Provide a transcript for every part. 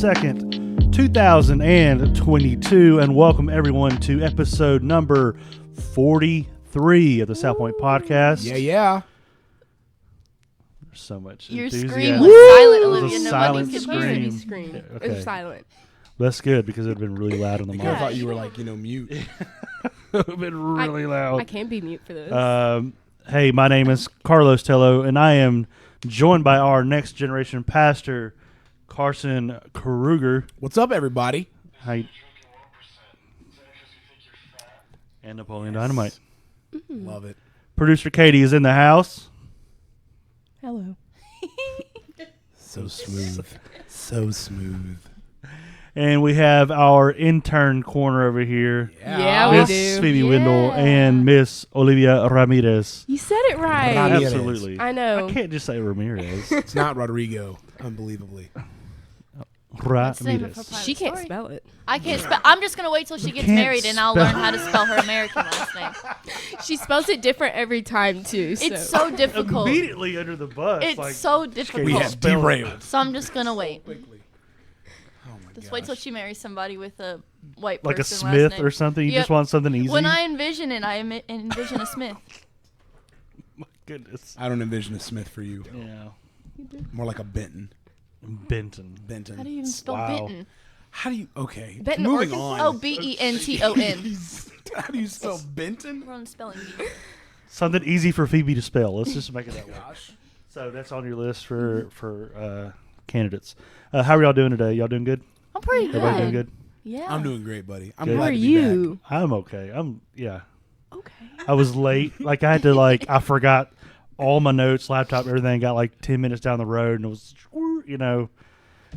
2nd, 2022, and welcome everyone to episode number 43 of the SouthPoint Podcast. Yeah. There's so much Your enthusiasm. scream was silent, Olivia. It was a Nobody silent could scream. hear. Scream. Yeah, It okay. was silent. That's good because it would have been really loud on the mic. I thought you were like, mute. It would have been really loud. I can't be mute for this. Hey, my name is Carlos Tello, and I am joined by our next generation pastor, Carson Kreuger. What's up, everybody? Hi. And Napoleon Dynamite. Love it. Producer Katie is in the house. Hello. So smooth. So smooth. And we have our intern corner over here. Yeah, we Miss do. Phoebe Wendel and Miss Olivia Ramirez. You said it right. Ramirez. Absolutely. I know. I can't just say Ramirez. It's not Rodrigo, unbelievably. That's the name of her Ramirez. private She can't story. spell it. I can't spell. I'm just gonna wait till she gets can't married and I'll spell- learn how to spell her American last name. She spells it different every time too. It's so difficult. Immediately under the bus. It's like, so We difficult. have derailed. So I'm just gonna wait. Quickly. Oh my Just wait till she marries somebody with a white like a person last Smith name. or something. You Yep. just want something easy. When I envision it, I envision a Smith. My goodness. I don't envision a Smith for you. Yeah. More like a Benton. Benton. Benton. How do you even spell Wow. Benton? How do you? Okay. Benton, Moving Arkansas? on. Oh, Benton. How do you spell Benton? We're on the spelling bee. Something easy for Phoebe to spell. Let's just make it that way. Gosh. So that's on your list for candidates. How are y'all doing today? Y'all doing good? I'm pretty good. Everybody doing good? Yeah. I'm doing great, buddy. I'm Good. glad How are to be you? I'm okay. Okay. I was late. Like I had to I forgot all my notes, laptop, everything. Got like 10 minutes down the road, and it was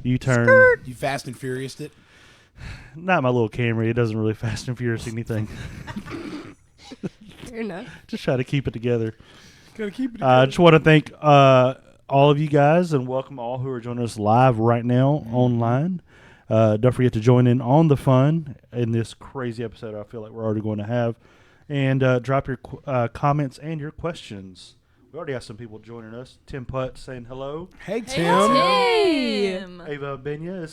U-turn. back. You Fast and Furious it? Not my little Camry. It doesn't really Fast and Furious anything. Fair enough. Just try to keep it together. Gotta keep it. I just want to thank all of you guys and welcome all who are joining us live right now online. Don't forget to join in on the fun in this crazy episode I feel like we're already going to have. And drop your comments and your questions. We already have some people joining us. Tim Putt saying hello. Hey, Hey, Tim. Tim. Ava Benya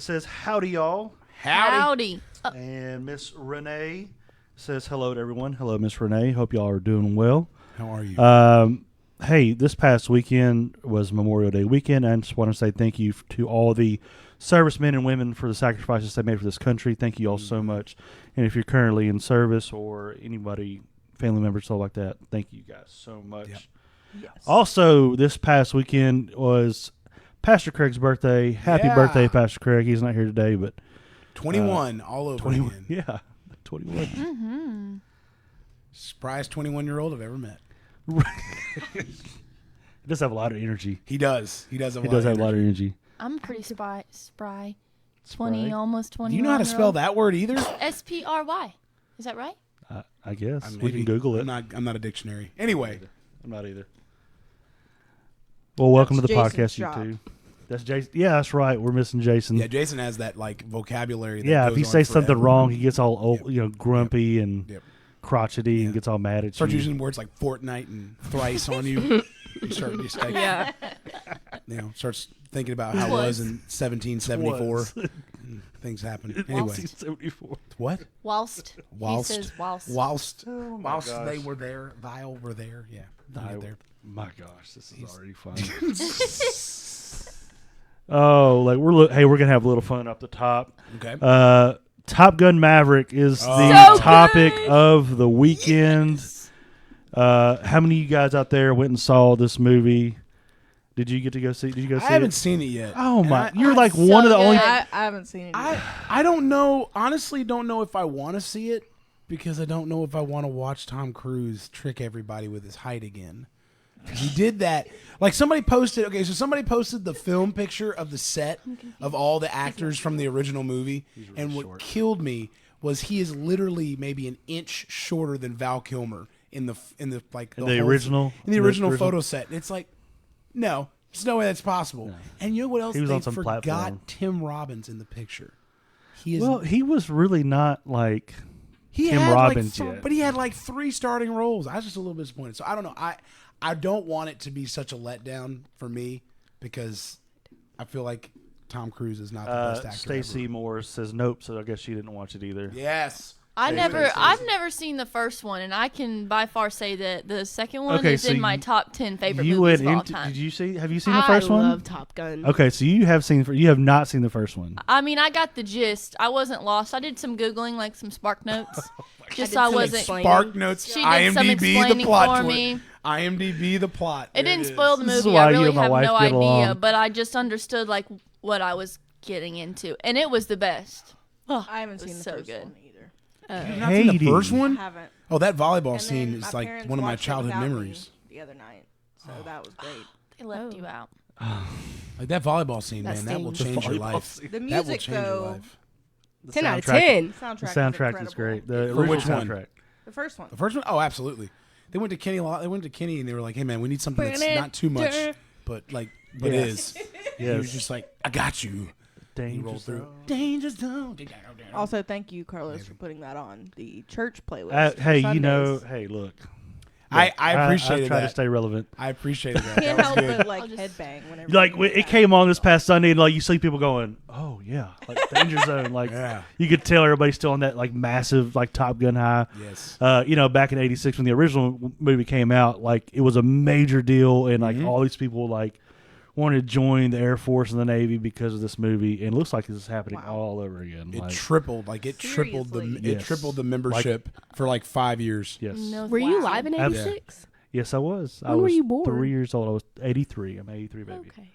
says howdy, y'all. Howdy. And Miss Renee says hello to everyone. Hello, Miss Renee. Hope y'all are doing well. How are you? Hey, this past weekend was Memorial Day weekend. I just want to say thank you to all the servicemen and women for the sacrifices they made for this country. Thank you all so much. And if you're currently in service or anybody, family members, stuff like that, thank you guys so much. Yep. Yes. Also, this past weekend was Pastor Craig's birthday. Happy Yeah. birthday, Pastor Craig. He's not here today, but 21 all over 21. again. Yeah, 21. Mm-hmm. Surprised 21-year-old I've ever met. He does have a lot of energy. He does. He does have He does have a lot of energy. I'm pretty spry. 20, Spry? almost 20. Do you know how to spell that word either? S-P-R-Y. Is that right? I guess we Maybe. can Google it. I'm not a dictionary. Anyway, I'm not either. Well, welcome That's to the Jason's podcast, you job. two. That's Jason. Yeah, that's right. We're missing Jason. yeah, Jason has that vocabulary. That Yeah, goes if he on says something forever. wrong, he gets all old, Yep. grumpy and Yep. crotchety and Yeah. gets all mad at Starts you. using words like Fortnite and thrice on you. You start just like, Yeah. starts thinking about how it was in 1774. Was. Things happen. In Anyway, 1974. what? Whilst. Whilst. He says whilst. Whilst Oh my whilst gosh. they were there, Vile were there. Yeah, they'll get there. My gosh, this is already fun. Oh, like we're gonna have a little fun up the top. Okay. Top Gun Maverick is Oh. the So topic good. of the weekend. How many of you guys out there went and saw this movie? Did you get to go see? Did you go see I haven't it? seen it yet. Oh And my! I- You're I- like so one of the only. good. I haven't seen it yet. I don't know. Honestly, don't know if I want to see it because I don't know if I want to watch Tom Cruise trick everybody with his height again. He did that. Like somebody posted. Okay, so somebody posted the film picture of the set of all the actors from the original movie, and what short. killed me was he is literally maybe an inch shorter than Val Kilmer in the like In the whole- original? in the original original? photo set. And it's like, no, there's no way that's possible. And you know what else? He was They on some forgot platform. Tim Robbins in the picture. He is Well, he was really not like he Tim had Robbins like yet. but he had like 3 starting roles. I was just a little disappointed. So I don't know. I don't want it to be such a letdown for me because I feel like Tom Cruise is not the best actor. Stacey Morris says nope, so I guess she didn't watch it either. Yes. I've never seen the first one, and I can by far say that the second one Okay, is so in my top 10 favorite You movies went of all into. time. Did you see? Have you seen the first I one? love Top Gun. Okay, so you have not seen the first one. I mean, I got the gist. I wasn't lost. I did some Googling, like some Spark Notes, just so I wasn't. Spark Notes. She did some explaining the plot for to me. it. IMDb the plot. It There didn't is. spoil the This is movie. why I you really and my have wife no get idea, along. but I just understood like what I was getting into, and it was the best. Oh, I haven't it was seen the so first good. one either. You've not seen the Hating. first I one? haven't. Oh, that volleyball And scene then is my like parents one of my watched it childhood without me memories. the other night, so that was great. They left Oh. you out. Like that volleyball scene, That man, that will scene. change your volleyball life. scene. The That will music, change your though, life. 10 out of soundtrack- 10. soundtrack, The is soundtrack is incredible. great. The For original which one? soundtrack. The first one. The first one? Oh, absolutely. They went to Kenny. They went to Kenny and they were like, "Hey, man, we need something that's not too much, but Yes. is." He was Yes. just like, "I got you." He rolled through. Danger zone. Also, thank you, Carlos, for putting that on the church playlist. Hey, for you know, Sundays. hey, look. I I appreciated try that. to stay relevant. I appreciated that. Can't That help was but good. like I'll just- headbang whenever. Like you do it that. came on this past Sunday, and like you see people going, "Oh yeah, like Danger Zone." Like Yeah. you could tell everybody's still on that like massive like Top Gun high. Yes. Back in '86 when the original movie came out, like it was a major deal, and like all these people like wanted to join the Air Force and the Navy because of this movie, and it looks like this is happening Wow. all over again. It Like, tripled. Like it tripled the Seriously? Yes. it tripled the membership for like 5 years. yes, No, Were you wow. live in Ab- 86? yes, I was. I When were was you born? 3 years old. I was 83. I'm 83, baby. Okay.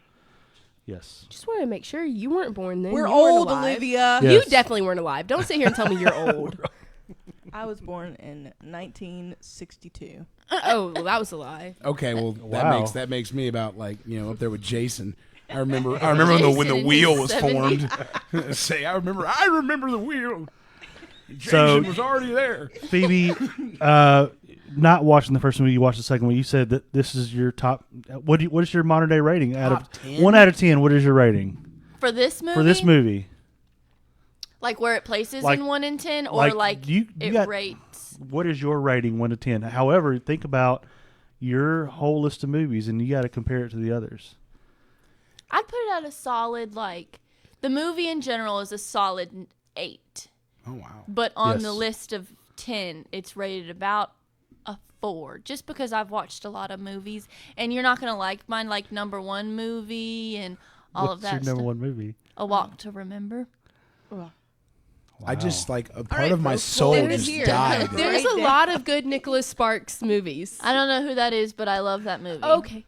Yes. Just wanted to make sure you weren't born then. We're You weren't old, alive. Olivia. Yeah. You Yes. definitely weren't alive. Don't sit here and tell me you're old. I was born in 1962. Oh, well, that was a lie. Okay, well Wow. that makes me about like up there with Jason. I remember when Jason the in wheel his was 70s. formed. Say I remember the wheel. Jason So- was already there. Phoebe, not watching the first movie, you watched the second one. You said that this is your top. What is your modern day rating? Out Top of 10? 1 out of 10, what is your rating For this movie? for this movie? Like where it places Like- in 1 and 10, or like you it got, rates? what is your rating 1 to 10? However, think about your whole list of movies, and you got to compare it to the others. I'd put it at a solid, like, the movie in general is a solid 8. Oh wow. But on Yes. the list of 10, it's rated about a 4. Just because I've watched a lot of movies. And you're not going to like mine, like, number 1 movie and all What's of that your number stuff. 1 movie? A Walk to Remember. I just like a part right, of my folks, soul well, just here. died. There's Right a there. lot of good Nicholas Sparks movies. I don't know who that is, but I love that movie. Okay.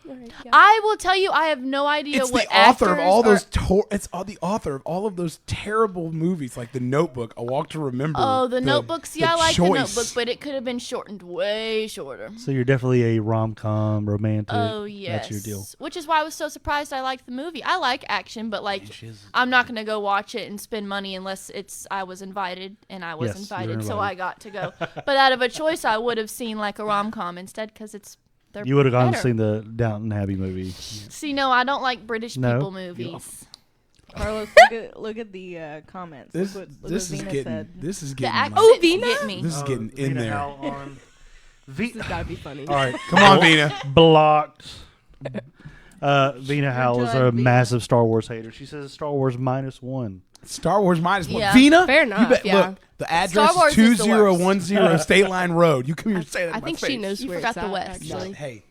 All right, yeah. I will tell you, I have no idea It's what the author of actors all those. are- It's the author of all of those terrible movies, like The Notebook, A Walk to Remember. Oh, the Notebooks. Yeah, I like the Choice. Notebook, but it could have been shortened way shorter. So you're definitely a rom-com, romantic. Oh yes, That's your deal. Which is why I was so surprised I liked the movie. I like action, but like I'm not gonna go watch it and spend money unless I was invited, and I was Yes, you were invited, so invited. I got to go. But out of a choice, I would have seen like a rom com instead because they're You would have gone and better. seen the Downton Abbey movie. See, no, I don't like British No? people movies. Carlos, look at the comments. This look what this is Vina getting said. this is The getting accents Oh, Vina? get me. this is getting in there. This has got to be funny. All right, Come on, Vina. blocked. Vina Howell is done, a Vina. massive Star Wars hater. She says Star Wars -1. Star Wars -1. Yeah. Vina, Fair you enough, yeah. Look, the address Star Wars is is the 2010 State Line Road. You come here and say that. I in think my she face. knows You where forgot it's the at, West. actually. Hey,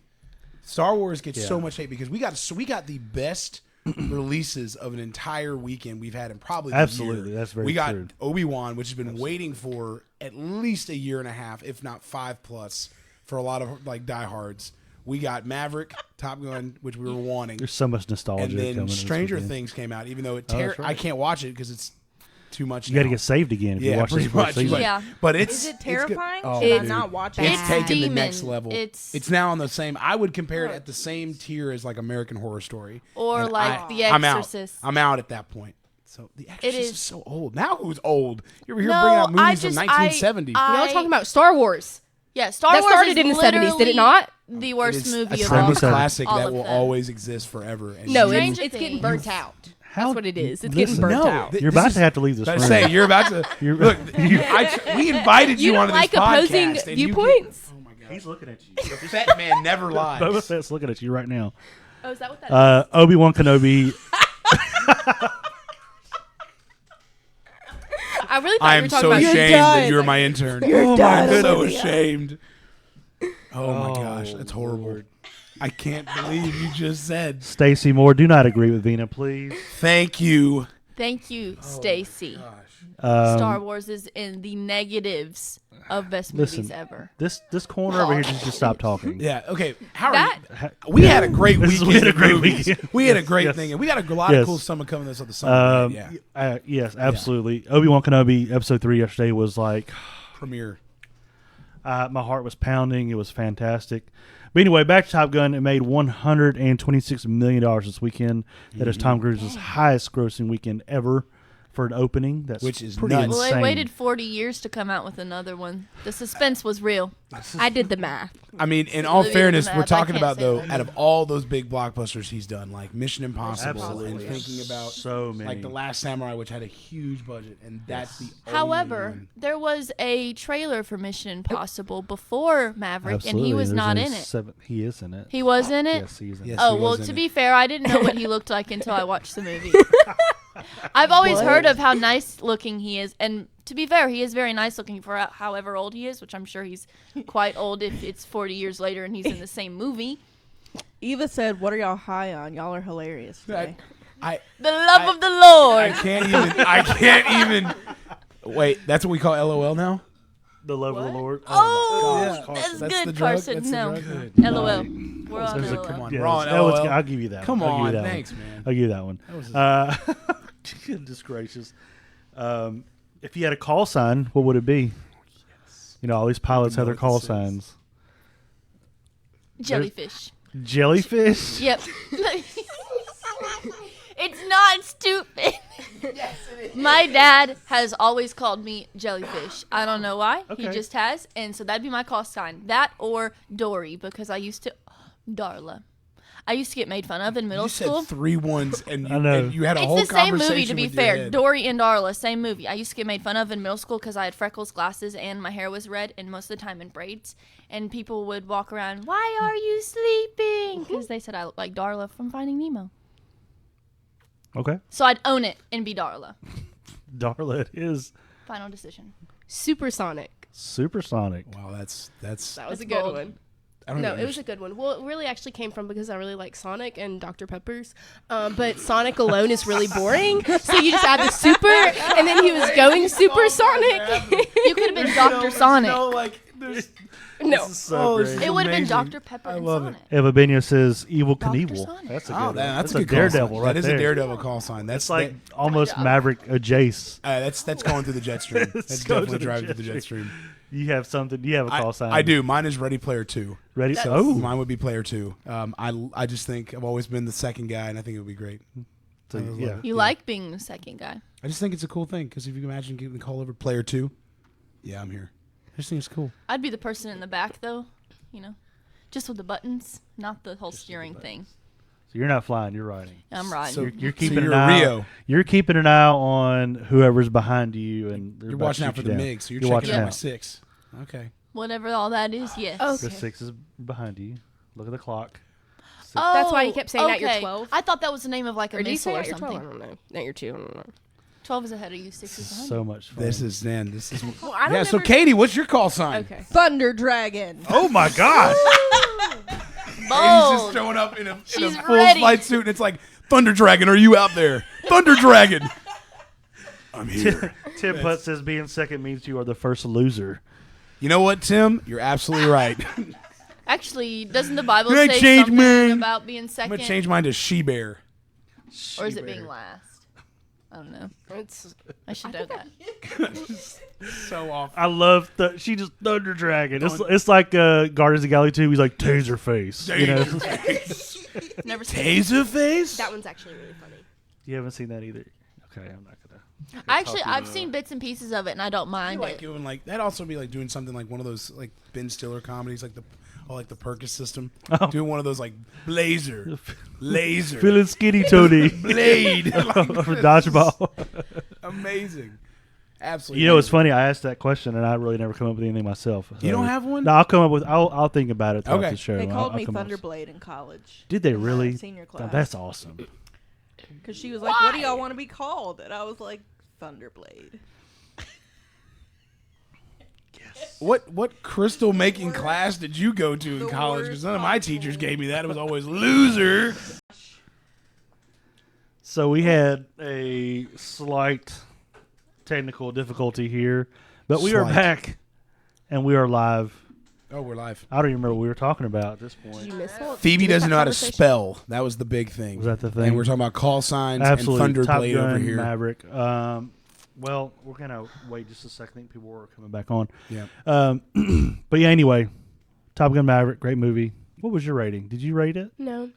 Star Wars gets Yeah. so much hate because we got the best releases of an entire weekend we've had in probably the Absolutely, year. that's very We got true. Obi-Wan, which has been waiting for at least a year and a half, if not 5+ for a lot of like diehards. We got Maverick, Top Gun, which we were wanting. There's so much nostalgia And coming. then this Stranger weekend. Things came out, even though Oh, that's right. I can't watch it because it's too much. You got to now. get saved again if you Yeah, watch this pretty much. first season. But, Yeah. but it's Is it it's good. terrifying? Oh, Should I dude. not watch it? It's It's taken the demon. next level. It's- It's now on the same. I would compare it at the same tier as like American Horror Story Or And like The I'm out. Exorcist. I'm out at that point. So The Exorcist is is. so old. Now who's old? You're here No, bringing out I movies just- from 1970. Y'all talking about Star Wars. Yeah, Star That Wars started is in the 70s, did it literally not? The It worst is movie a of all timeless time. classic All that of will them. always exist forever. And No, you- it's Stranger getting Things. burnt out. How- That's what it is. It's listen, getting burnt no, out. th- You're this about is- to have to leave this I room. say you're about to You're- look. We invited you, You don't onto like this opposing podcast, and you get- viewpoints? oh my god, He's looking at you. the fat man never Boba lies. Fett's looking at you right now. Oh, is that what that is? Obi-Wan Kenobi. I really thought I you am were talking so about ashamed that you're my intern. You're done, I'm so Olivia. ashamed. Oh my gosh, that's horrible. I can't believe you just said. Stacy Moore, do not agree with Vina, please. Thank you. Thank you, Stacy. Um, Star Wars is in the negatives of best movies listen, ever. This corner over here needs to stop talking. Yeah. Okay. How That are you? We had a great This is- weekend. we had a of great movies. weekend. We had a Yes, great yes. thing, and we got a lot Yes. of cool stuff coming this other summer. Right? Yeah. Yes, absolutely. Obi-Wan Kenobi episode 3 yesterday was like, Premiere. my heart was pounding. It was fantastic. But anyway, back to Top Gun. It made $126 million this weekend. That is Tom Cruise's highest grossing weekend ever for an opening. That's Which is pretty nuts. well, insane. they waited 40 years to come out with another one. The suspense was real. I did the math. I mean, in all Olivia fairness, doesn't we're have- I talking can't about say though, that. out of all those big blockbusters he's done, like Mission Impossible, Absolutely. and thinking about so many. like The Last Samurai, which had a huge budget, and that's the only However, one. there was a trailer for Mission Impossible before Maverick, Absolutely. and he was There's not a in it. He is in it. He was in it? Yes, he's in Yes. it. Oh, he well, was in to it. be fair, I didn't know what he looked like until I watched the movie. I've always heard of how nice looking he is, and to be fair, he is very nice looking for however old he is, which I'm sure he's quite old if it's 40 years later and he's in the same movie. Eva said, "What are y'all high on? Y'all are hilarious today." I The love of the Lord. I can't even. Wait, that's what we call LOL now. The love of the Lord. Oh, gosh, Carson. that's That's the good, drug? Carson. That's the No. drug? LOL. We're on There's a- LOL. Come on, Yeah, we're on that was- LOL. I'll give you that. Come one. I'll give you on, that thanks, one. man. I'll give you that one. That was Goodness gracious. If you had a call sign, what would it be? You know, all these pilots have their call signs. Jellyfish. Jellyfish? Yep. It's not stupid. My dad has always called me Jellyfish. I don't know why. He Okay. just has. And so that'd be my call sign. That or Dory, because I used to... Darla. I used to get made fun of in middle You school. said 3 1s, and I know. you had a whole It's the same conversation movie, to be with your fair. head. Dory and Darla, same movie. I used to get made fun of in middle school because I had freckles, glasses, and my hair was red, and most of the time in braids. And people would walk around, "Why are you sleeping?" Because they said I look like Darla from Finding Nemo. Okay. So I'd own it and be Darla. Darla, it is Final decision. Supersonic. supersonic. Wow, that's. That was That's a good bold. one. I don't No, even it was a good one. Well, it really actually came from because I really like Sonic and Dr. Pepper's. But Sonic alone is really boring. So you just add the super, and then he was going supersonic. You could have been Dr. Sonic. No, like there's. No. So this is great. It would have been amazing. Dr. Pepper I and love Sonic. Eva Benia says Evil Dr. Knievel. Sonic. That's a good Oh, one. that's a a good call daredevil sign. right That is there. a daredevil call sign. That's It's like that- almost Maverick Jace. that's going through the jet stream. That's going definitely to the driving jet through the jet stream. You have something. You have a call sign. I do. Mine is Ready Player 2. Ready? That's- Oh, Mine would be Player 2. I just think I've always been the second guy, and I think it would be great. so, I love yeah. it. You like being the second guy. I just think it's a cool thing because if you can imagine getting the call over Player 2, yeah, I'm here. I just think it's cool. I'd be the person in the back, though. You know, just with the buttons, not the whole steering thing. So you're not flying. You're riding. I'm riding. So You're keeping you're an eye. Rio. You're keeping an eye on whoever's behind you, and they're You're about to watching out shoot for you the down. MiG, so you're You're checking watching out out. my 6. Okay. Whatever all that is, yes. Okay. The 6 is behind you. Look at the clock. Oh, That's why you kept saying that you're okay. 12. I thought that was the name of like a Or do you say missile or that you're 12? I something. don't know. No, you're 2. I don't know. 12 is ahead of you, 6 is behind So much fun. This is. Well, I don't Yeah, so ever- Katie, what's your call sign? Okay. Thunder Dragon. Oh my gosh! you. Katie's just Bold. showing up in a She's full ready. flight suit, and it's like, Thunder Dragon, are you out there? Thunder Dragon. I'm here. Tim Putt says being second means you are the first loser. You know what, Tim? You're absolutely right. Actually, doesn't the Bible Can I say change something mine? about being I'm second? going to change mine to She-Bear. Or is it being last? I don't know. It's, I should know that. So off. I love she just Thunder Dragon. It's like Guardians of the Galaxy 2. He's like Taser Face. You know? Never seen it. Taser face? that one's actually really funny. You haven't seen that either. Okay, I'm not gonna. Actually, I've seen bits and pieces of it, and I don't mind like it. doing like that'd also be like doing something like one of those like Ben Stiller comedies, like the Perkins System. Oh. Doing one of those like laser, Feeling skinny, Tony. blade, For like, dodgeball. amazing, absolutely. You know, it's amazing. funny. I asked that question, and I really never come up with anything myself. You don't have one? No, I'll come up with. I'll think about it throughout Okay. the show. They called I'll me come up with- Thunderblade in college. Did they in my really? Senior Oh, class. that's awesome. because she was like, "What do y'all want to be called?" And I was like, "Thunderblade." What crystal making class did you go to in college? Because none of my teachers gave me that. It was always loser. So we had a slight technical difficulty here, but we are Slight. back and we are live. Oh, we're live. I don't even remember what we were talking about at this Did point. you miss it? Phoebe Did you miss doesn't that know how to conversation? spell. That was the big thing. Was that the thing? And we're talking about call signs Absolutely. and Top Thunderblade Gun, over here. Maverick. Well, we're going to wait just a second. I think people are coming back on. Yeah. But yeah, anyway, Top Gun Maverick, great movie. What was your rating? Did you rate it? No.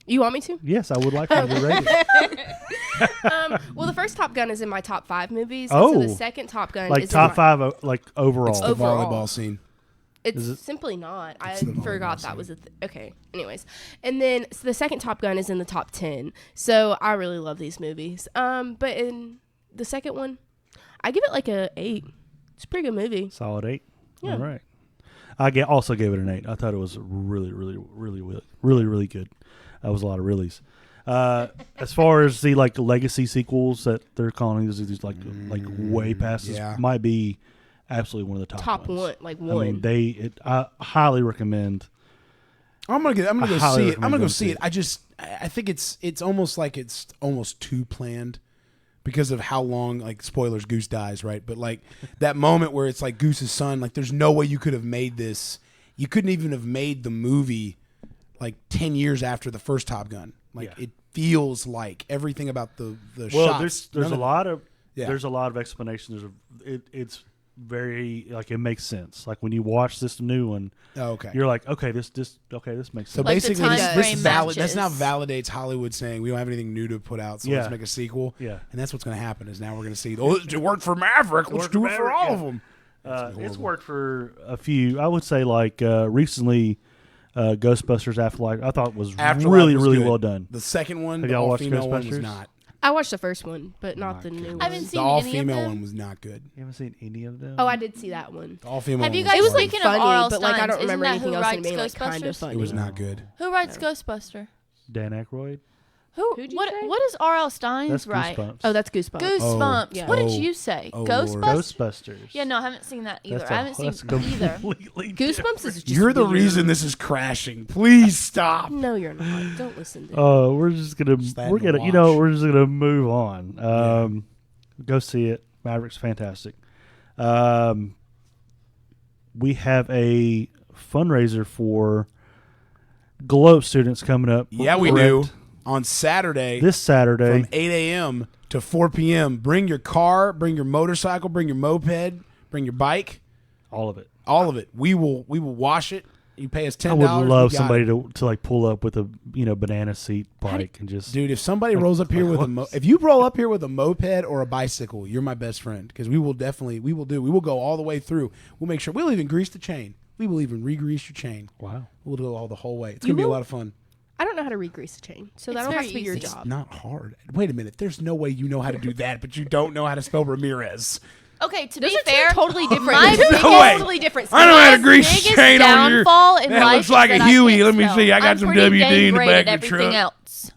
You want me to? Yes, I would like you to rate it. Well, the first Top Gun is in my top 5 movies. Oh. And so the second Top Gun Like is top in my, 5, like It's overall. the Overall. volleyball scene. It's Is it- simply not. I It's the volleyball forgot that scene. was okay. Anyways, and then so the second Top Gun is in the top 10. So I really love these movies. But in the second one, I give it like a 8. It's a pretty good movie. Solid 8. Yeah. All right. I also gave it an 8. I thought it was really good. That was a lot of reallys. As far as the like legacy sequels that they're calling these like way past, yeah. this might be absolutely one of the Top ones. one, like I one. mean, I highly recommend. I'm gonna go highly see it. I'm recommend gonna go going see to it. I think it's almost like it's almost too planned because of how long, like, spoilers, Goose dies, right? But like that moment where it's like Goose's son, like there's no way you could have made this. You couldn't even have made the movie like 10 years after the first Top Gun. Like Yeah. it feels like everything about the Well, shots. there's a lot of Yeah. there's a lot of explanation. It's very like it makes sense. Like when you watch this new one, Oh, okay. you're like, okay, this makes So sense. Like the basically, time this frame that's now matches. validates Hollywood saying we don't have anything new to put out, so let's Yeah. make a sequel. Yeah. And that's what's going to happen. Is now we're going to see, oh, it worked for Maverick. Let's worked do for it for Maverick, all yeah. of them. It's horrible. worked for a few. I would say like recently, Ghostbusters Afterlife. I thought was Afterlife really was really good. well done. The second one, Have the y'all watched all-female one, was Ghostbusters? not. I watched the first one, but not the good. new I one. haven't The seen any of all-female them. one was not good. You haven't seen any of them? Oh, I did see that one. The all-female Have one you was guys horrible. speaking of funny, R.L. but like I don't Steins, remember isn't that anything who else than writes being like kind of Ghostbusters? funny. It was not good. Who writes Ghostbuster? Dan Aykroyd. Who'd you say? What does R.L. Steins That's write? Goosebumps. Oh, that's Goosebumps. Goosebumps. Yeah. What did Oh. you say? Oh, Ghostbusters? Lord. Ghostbusters. Yeah, no, I haven't seen that either. That's I haven't that's seen either. completely Goosebumps is just You're the weird. reason this is crashing. Please stop. No, you're not. Don't listen to him. Oh, we're just gonna Stand we're to gonna watch. we're just gonna move on. Go see it. Maverick's fantastic. We have a fundraiser for Globe students coming up. Yeah, we do. On Saturday, This Saturday. from 8 a.m. to 4 p.m. Bring your car, bring your motorcycle, bring your moped, bring your bike, All of it. all of it. We will wash it. You pay us $10. I would love we got somebody it. to like pull up with a banana seat bike and just Dude, if somebody rolls up here with if you roll up here with a moped or a bicycle, you're my best friend because we will go all the way through. We'll make sure we'll even grease the chain. We will even re-grease your chain. wow. We'll go all the whole way. It's You gonna be a will? lot of fun. I don't know how to re-grease a chain, so It's that'll have very to be your easy. job. Not hard. Wait a minute. There's no way you know how to do that, but you don't know how to spell Ramirez. Okay, to Those be are two fair, totally different. my They're biggest- No way. totally different. I know how to my grease biggest chain on your. downfall in That life looks like is a that I Huey. can't Let me spell. see. I got I'm some pretty WD dang in the great back at of the everything truck. else.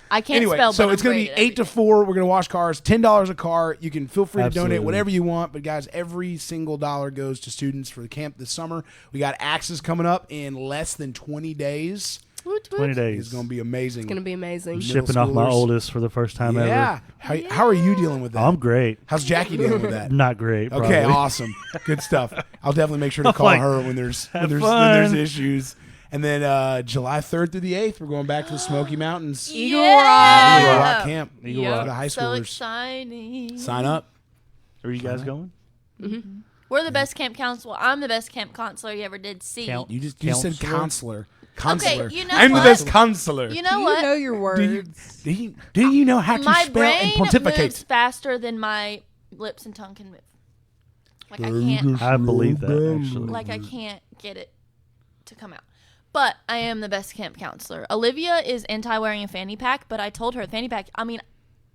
I can't Anyway, spell, so but it's I'm going to great be at 8 to everything. 4. We're going to wash cars. $10 a car. You can feel free to Absolutely. donate whatever you want. But guys, every single dollar goes to students for the camp this summer. We got Axes coming up in less than 20 days. Woot, woot. 20 days. It's going to be amazing. It's gonna be amazing. Middle Shipping off my schoolers. oldest for the first time Yeah. How are you dealing with that? I'm great. How's Jackie dealing with that? Not great. Okay, probably. awesome. Good stuff. I'll definitely make sure to call Like, her when there's have when fun. there's issues. And then July 3rd through the 8th, we're going back to the Smoky Mountains. Eagle Eagle Rock. Rock Camp. Eagle For Rock. the high So schoolers. exciting. Sign up. Are you guys going? We're the best camp counselor. I'm the best camp counselor you ever did see. Count. You said Counselor? counselor. Counselor. you know I'm what? the best counselor. You Do know you what? know your words? Do you know how to My spell and brain pontificate? moves faster than my lips and tongue can move. Like I can't. I believe that actually. Like I can't get it to come out. But I am the best camp counselor. Olivia is anti wearing a fanny pack, but I told her fanny pack. I mean,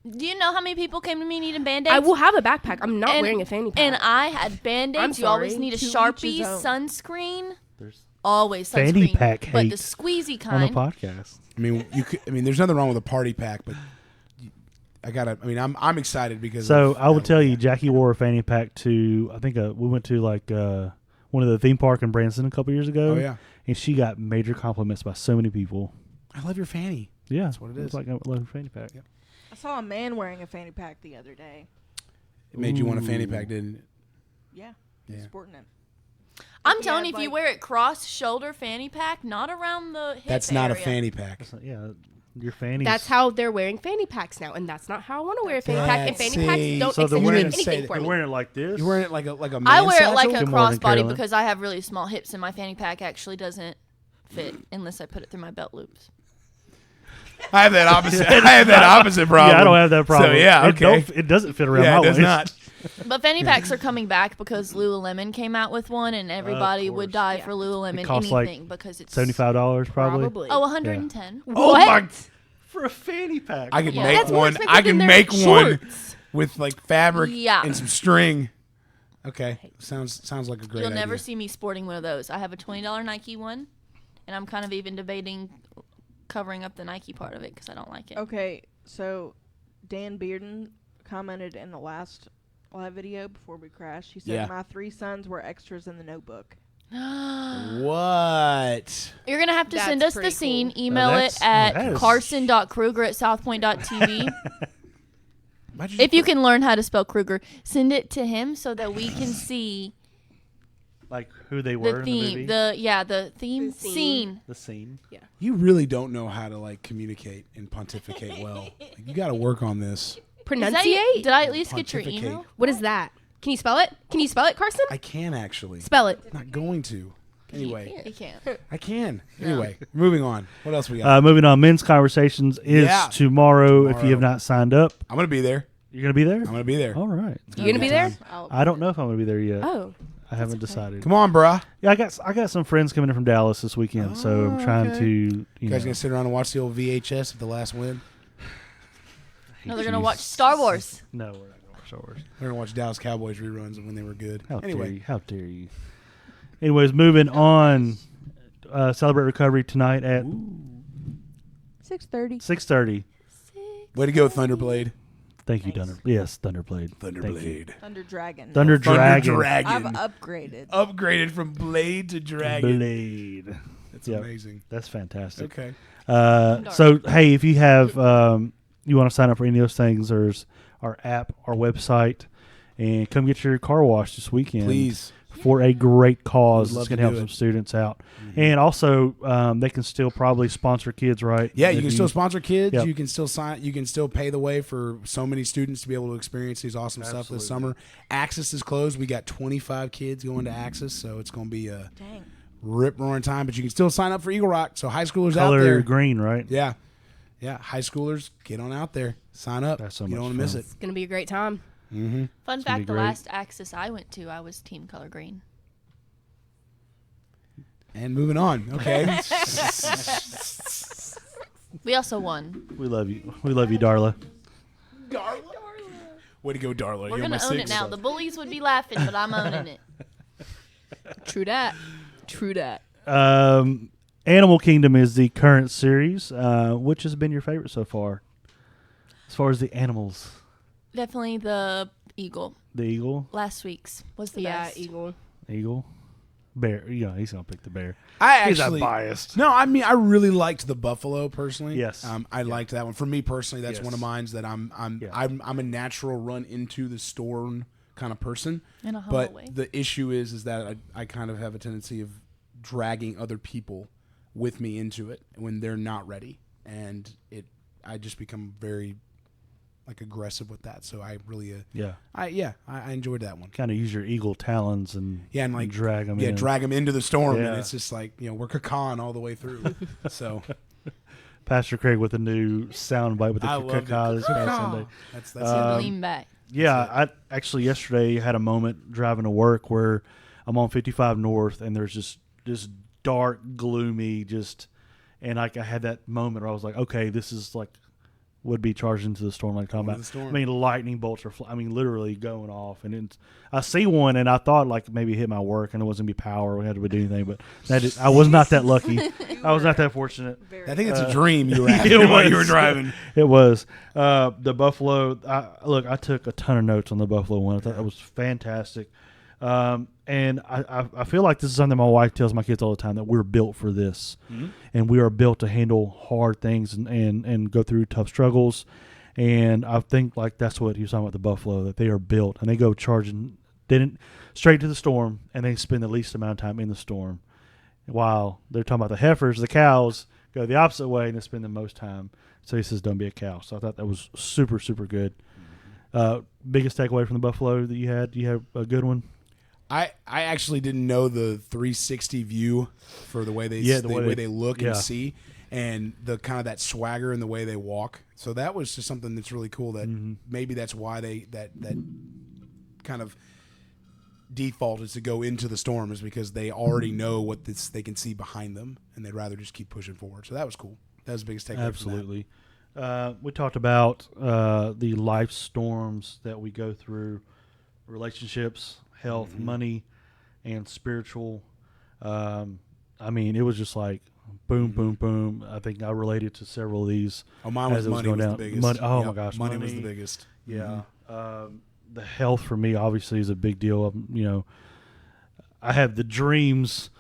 do you know how many people came to me needing band-aids? I will have a backpack. I'm not And- wearing a fanny pack. And I had band-aids. I'm You always sorry. need a To each Sharpie his own. sunscreen. There's Always Fanny sunscreen. pack but the hate squeezy on the kind. podcast. I mean, there's nothing wrong with a party pack, but I'm excited because. So of I will tell you, that. Jackie wore a fanny pack to. I think we went to like one of the theme park in Branson a couple years ago. Oh yeah, and she got major compliments by so many people. I love your fanny. Yeah, That's what it is. It's like I love a fanny pack. Yep. I saw a man wearing a fanny pack the other day. It made you want a fanny pack, didn't it? Yeah. Yeah. Sporting it. I'm He telling had, you, if you like- wear it cross-shoulder fanny pack, not around the hip That's not a area. fanny pack. That's not, yeah, your fanny. That's how they're wearing fanny packs now, and that's not how I want to wear a fanny pack. And fanny See, packs so don't they're accentuate wearing- anything say for You're me. wearing it like this. You're wearing it like a man I wear it like satchel? a Good morning, crossbody Carolyn. because I have really small hips, and my fanny pack actually doesn't fit unless I put it through my belt loops. I have that opposite. I have that opposite problem. Yeah, I don't have that problem. So yeah, It okay. don't- It doesn't fit around Yeah, my it does waist. not. But fanny packs are coming back because Lululemon came out with one, and everybody would course. die Yeah. for Lululemon It costs like anything because it's $75 probably. Probably. Oh, 110. Oh my! For a fanny pack. I can Yeah. make That's more one. expensive I can than their make one shorts. with like fabric Yeah. and some string. Okay, sounds like a great You'll idea. never see me sporting one of those. I have a $20 Nike one, and I'm kind of even debating covering up the Nike part of it because I don't like it. Okay, so Dan Bearden commented in the last live video before we crashed. He said, Yeah. "My 3 sons were extras in the Notebook." What? You're going to have to send That's us the pretty scene, cool. email it That at is- carson.kreuger@southpoint.tv. Why'd If you can learn how to spell Kreuger, send it to him so that we can see Like who they were the in the theme. movie. The theme The scene. scene. The scene. You really don't know how to like communicate and pontificate well. Like, you got to work on this. Is that- Pronunciate? Did I at least get your Pontificate. email? What is that? Can you spell it? Can you spell it, Carson? I can actually. Spell it. I'm not going to. Anyway, You can't. I can. Anyway, moving on. What else we got? Moving on, Men's Conversations is Yeah. tomorrow. If you Tomorrow. have not signed up, I'm gonna be there. you're going to be there? I'm gonna be there. All right. You gonna be there? I don't know if I'm going to be there yet. Oh. I haven't decided. Come on, bruh. Yeah, I got some friends coming in from Dallas this weekend, so I'm trying okay. to. You You guys know, gonna sit around and watch the old VHS of the last win? No, they're gonna watch Star Wars. No, we're not going to watch Star Wars. We're gonna watch Dallas Cowboys reruns of when they were good. How dare Anyway, you? How dare you? Anyways, moving on. Celebrate Recovery tonight at 6:30. 6:30. way to go, Thunderblade. Thank you, Thunder. Yes, Thunderblade. Thank you. Thunderblade. Thunder Dragon. Thunder Dragon. I've Dragon. upgraded. Upgraded from blade to dragon. Blade. That's Yep. amazing. That's fantastic. Okay. So, hey, if you have, you want to sign up for any of those things, there's our app, our website, and come get your car washed this weekend. Please. For a great cause. We'd love It's going to to help do some it. students out. And also, they can still probably sponsor kids, right? Yeah, If you can still sponsor kids. Yep. You can still sign. You can still pay the way for so many students to be able to experience these awesome stuff this summer. Access is closed. We got 25 kids going to Access, so it's going to be a Dang. rip roaring time. But you can still sign up for Eagle Rock. So high schoolers out color there, green, right? yeah, high schoolers, get on out there, sign up. That's so you don't much want to miss fun. it. It's gonna be a great time. Mm-hmm. Fun gonna be fact: the great. last Axis I went to, I was Team Color Green. And moving on. Okay. We also won. We love you. We love you, Darla. Way to go, Darla. We're You're gonna my own it six. now. The bullies would be laughing, but I'm owning it. True that. True that. Animal Kingdom is the current series. Which has been your favorite so far? As far as the animals, Definitely the eagle. the eagle, Last week's was the Yeah, best. Eagle. bear. Yeah, he's gonna pick the bear. I He's actually not biased. No, I mean I really liked the buffalo personally. Yes. I liked that one. For me personally, that's Yes. one of mine that I'm Yeah. a natural run into the storm kind of person. In a humble But way. the issue is that I kind of have a tendency of dragging other people with me into it when they're not ready, and I just become very like aggressive with that. So I really I enjoyed that one. Kind of use your eagle talons and Yeah, and like drag them. Yeah, in. drag them into the storm, Yeah. and it's just like we're cacan all the way through. So Pastor Craig with a new soundbite with the I love caca the this past caca. Sunday. That's Lean back. Yeah, I actually yesterday had a moment driving to work where I'm on 55 North and there's just this dark, gloomy, and like I had that moment where I was like, okay, this is like would be charged into the storm like talking Into about. the storm. I mean, lightning bolts are, literally going off. And I see one, and I thought like maybe it hit my work, and it wasn't gonna be power. We had to do anything, but I was not that lucky. I was not that fortunate. I think it's a dream you were it having while you were was. driving. It was the Buffalo. I took a ton of notes on the Buffalo one. I thought that was fantastic. And I feel like this is something my wife tells my kids all the time, that we're built for this, and we are built to handle hard things and go through tough struggles. And I think like that's what he was talking about, the Buffalo, that they are built, and they go charging straight to the storm, and they spend the least amount of time in the storm, while they're talking about the heifers, the cows go the opposite way, and they spend the most time. So he says, don't be a cow. So I thought that was super, super good. Biggest takeaway from the Buffalo that you had? Do you have a good one? I actually didn't know the 360 view for the way the way they look and see, and the kind of that swagger in the way they walk. So that was just something that's really cool. That maybe that's why that kind of default is to go into the storm, is because they already know what they can see behind them, and they'd rather just keep pushing forward. So that was cool. That was the biggest takeaway. Absolutely. We talked about the life storms that we go through, relationships, health, money, and spiritual. I mean, it was just like boom, boom, boom. I think I related to several of these. Oh, mine was money was the biggest. My gosh, money was the biggest. Yeah. The health for me obviously is a big deal. I have the dreams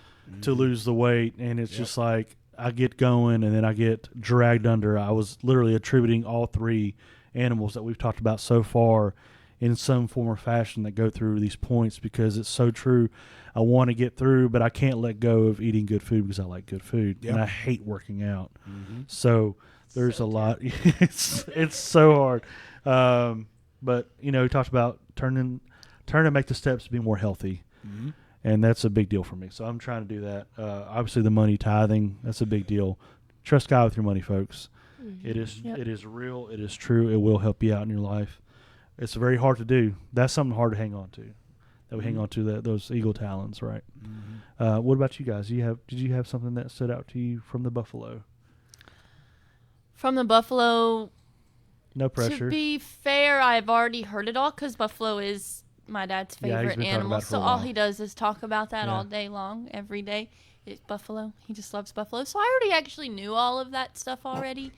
to lose the weight, and it's just like I get going and then I get dragged under. I was literally attributing all three animals that we've talked about so far in some form or fashion that go through these points, because it's so true. I want to get through, but I can't let go of eating good food because I like good food, and I hate working out. So there's a lot. It's so hard. But he talked about turning to make the steps to be more healthy, and that's a big deal for me. So I'm trying to do that. Obviously, the money tithing, that's a big deal. Trust God with your money, folks. It is real. It is true. It will help you out in your life. It's very hard to do. That's something hard to hang on to. That we hang on to those eagle talons, right? What about you guys? Did you have something that stood out to you from the Buffalo? From the Buffalo, No pressure. to be fair, I've already heard it all, because Buffalo is my dad's Yeah, he's favorite been talking animal. about it for So a all while. he does is talk about that Yeah. all day long, every day. It's Buffalo. He just loves Buffalo. So I already actually knew all of that stuff already.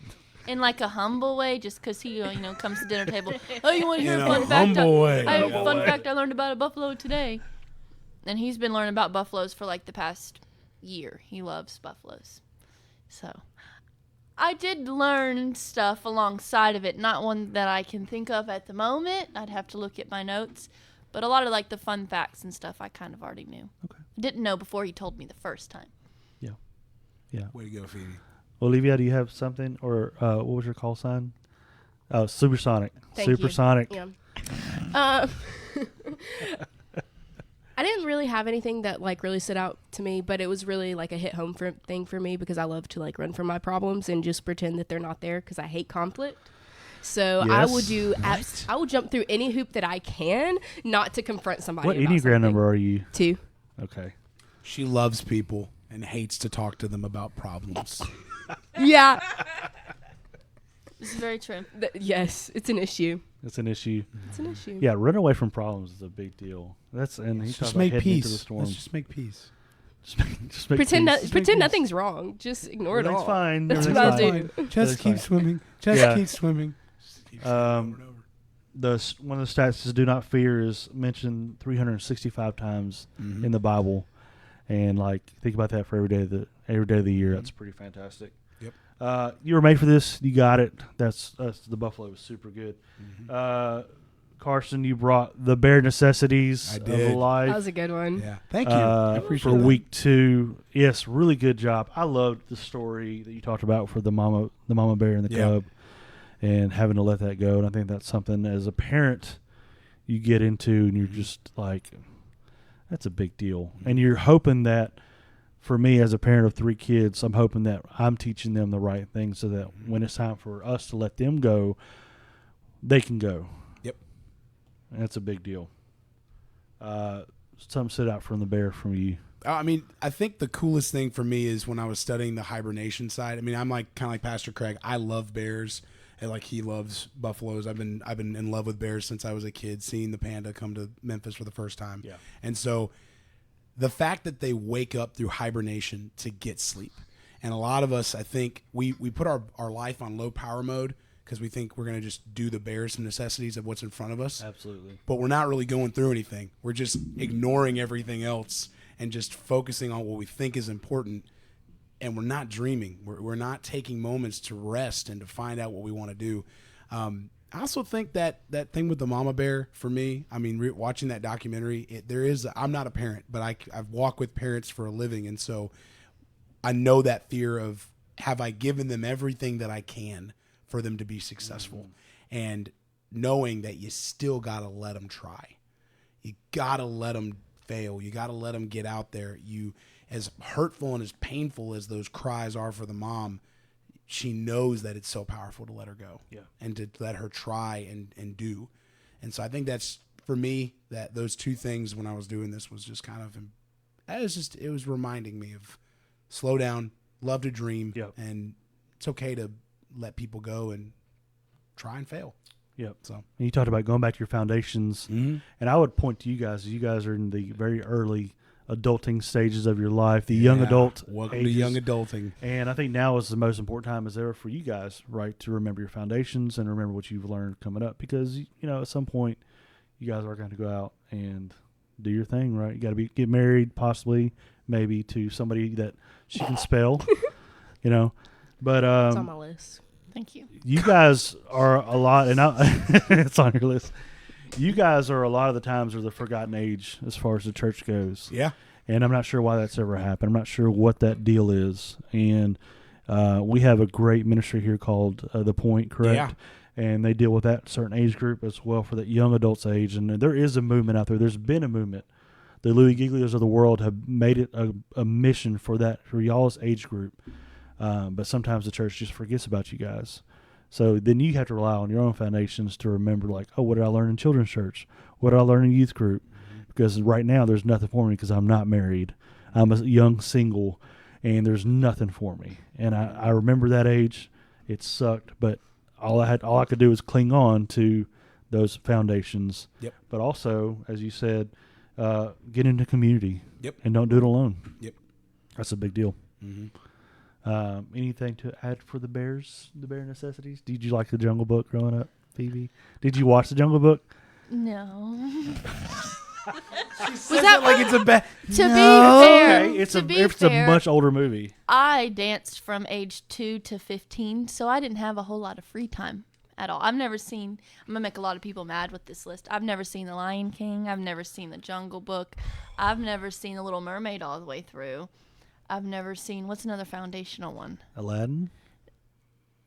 In like a humble way, just because he, comes to dinner table. Oh, you want to hear In a a fun fact? humble way. I have a fun fact I learned about a buffalo today. And he's been learning about buffaloes for like the past year. He loves buffaloes. So I did learn stuff alongside of it. Not one that I can think of at the moment. I'd have to look at my notes. But a lot of like the fun facts and stuff I kind of already knew. Okay. I didn't know before he told me the first time. Yeah. Way to go, Phoebe. Olivia, do you have something, or what was your call sign? Oh, Supersonic. Thank you. Supersonic. Yeah. I didn't really have anything that like really stood out to me, but it was really like a hit home thing for me, because I love to like run from my problems and just pretend that they're not there, because I hate conflict. So I will Yes. I will jump through any hoop that I can, not to confront somebody. What about Enneagram something. number are you? 2. Okay. She loves people and hates to talk to them about problems. Yeah. This is very true. Yes, it's an issue. It's an issue. It's an issue. Yeah, running away from problems is a big deal. And he's Just talking make about heading into the peace. storm. Let's just make peace. Just make Pretend peace. pretend nothing's wrong. Just ignore it all. Everything's fine. That's what Everything's I'll do. Just Everything's keep fine. swimming. Just Yeah. keep swimming. Just keep swimming over and over. One of the stats is do not fear is mentioned 365 times in the Bible, and like think about that for every day of the year. That's pretty fantastic. Yep. You were made for this. You got it. That's the Buffalo was super good. Carson, you brought the bare necessities I of did. life. That was a good one. Yeah. Thank you. I For appreciate that. week 2. Yes, really good job. I loved the story that you talked about for the mama bear and the Yeah. cub, and having to let that go. And I think that's something as a parent you get into, and you're just like, that's a big deal. And you're hoping that, for me as a parent of 3 kids, I'm hoping that I'm teaching them the right things, so that when it's time for us to let them go, they can go. Yep. And that's a big deal. Something stood out from the bear from you. I mean, I think the coolest thing for me is when I was studying the hibernation side. I mean, I'm like kind of like Pastor Craig. I love bears, And like he loves buffaloes. I've been in love with bears since I was a kid, seeing the panda come to Memphis for the first time. Yeah. And so the fact that they wake up through hibernation to get sleep. And a lot of us, I think, we put our life on low power mode because we think we're going to just do the bare necessities of what's in front of us. Absolutely. But we're not really going through anything. We're just ignoring everything else and just focusing on what we think is important. And we're not dreaming. We're not taking moments to rest and to find out what we want to do. I also think that thing with the mama bear, for me, I mean, watching that documentary, I'm not a parent, but I've walked with parents for a living. And so I know that fear of, have I given them everything that I can for them to be successful? And knowing that you still got to let them try. You got to let them fail. You got to let them get out there. As hurtful and as painful as those cries are for the mom, she knows that it's so powerful to let her go. Yeah. And to let her try and do. And so I think that's, for me, that those two things when I was doing this was just kind of, it was reminding me of slow down, love to dream, and it's okay to let people go and try and fail. Yep. So, and you talked about going back to your foundations, and I would point to you guys. You guys are in the very early adulting stages of your life, the young adult. Welcome ages. to young adulting. And I think now is the most important time as ever for you guys, right, to remember your foundations and remember what you've learned coming up, because at some point you guys are going to go out and do your thing, right? You got to get married, possibly, maybe to somebody that she can spell, But It's on my list. Thank you. You guys are a lot, and it's on your list. You guys are a lot of the times are the forgotten age as far as the church goes. Yeah. And I'm not sure why that's ever happened. I'm not sure what that deal is. And we have a great ministry here called The Point, correct? Yeah. And they deal with that certain age group as well for that young adults age. And there is a movement out there. There's been a movement. The Louis Giglios of the world have made it a mission for y'all's age group. But sometimes the church just forgets about you guys. So then you have to rely on your own foundations to remember, like, oh, what did I learn in children's church? What did I learn in youth group? Because right now there's nothing for me because I'm not married. I'm a young single, and there's nothing for me. And I remember that age. It sucked, but all I could do was cling on to those foundations. Yep. But also, as you said, get into community. Yep. And don't do it alone. Yep. That's a big deal. Mm-hmm. Anything to add for the bare necessities? Did you like the Jungle Book growing up, Phoebe? Did you watch the Jungle Book? No. Was that like it's a bad? To be fair, Okay, it's it's a much older movie. I danced from age 2 to 15, so I didn't have a whole lot of free time at all. I'm going to make a lot of people mad with this list. I've never seen The Lion King. I've never seen The Jungle Book. I've never seen The Little Mermaid all the way through. I've never seen, what's another foundational one? Aladdin?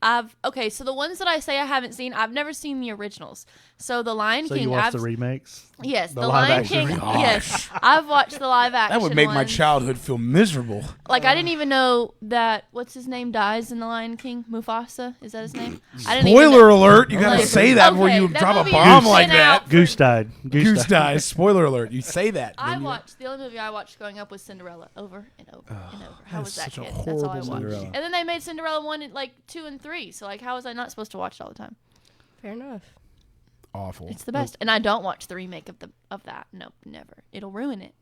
So the ones that I say I haven't seen, I've never seen the originals. So The Lion King. So you watched the remakes? Yes, The the live Lion action King. remakes. Yes, I've watched the live action. That would make my ones. childhood feel miserable. Like I didn't even know that what's his name dies in The Lion King. Mufasa, is that his name? I didn't even Spoiler know. alert! You gotta Like, say that before okay, you that drop a movie bomb has like been that. out Goose died. Goose dies. Spoiler alert! You say that. I then you- watched the only movie I watched growing up was Cinderella over and over and over. How that's was that such a kid? That's all I horrible watched. Cinderella. And then they made Cinderella 1 and 2 and 3. So how was I not supposed to watch it all the time? Fair enough. Awful. It's the best. And I don't watch the remake of that. Nope, never. It'll ruin it.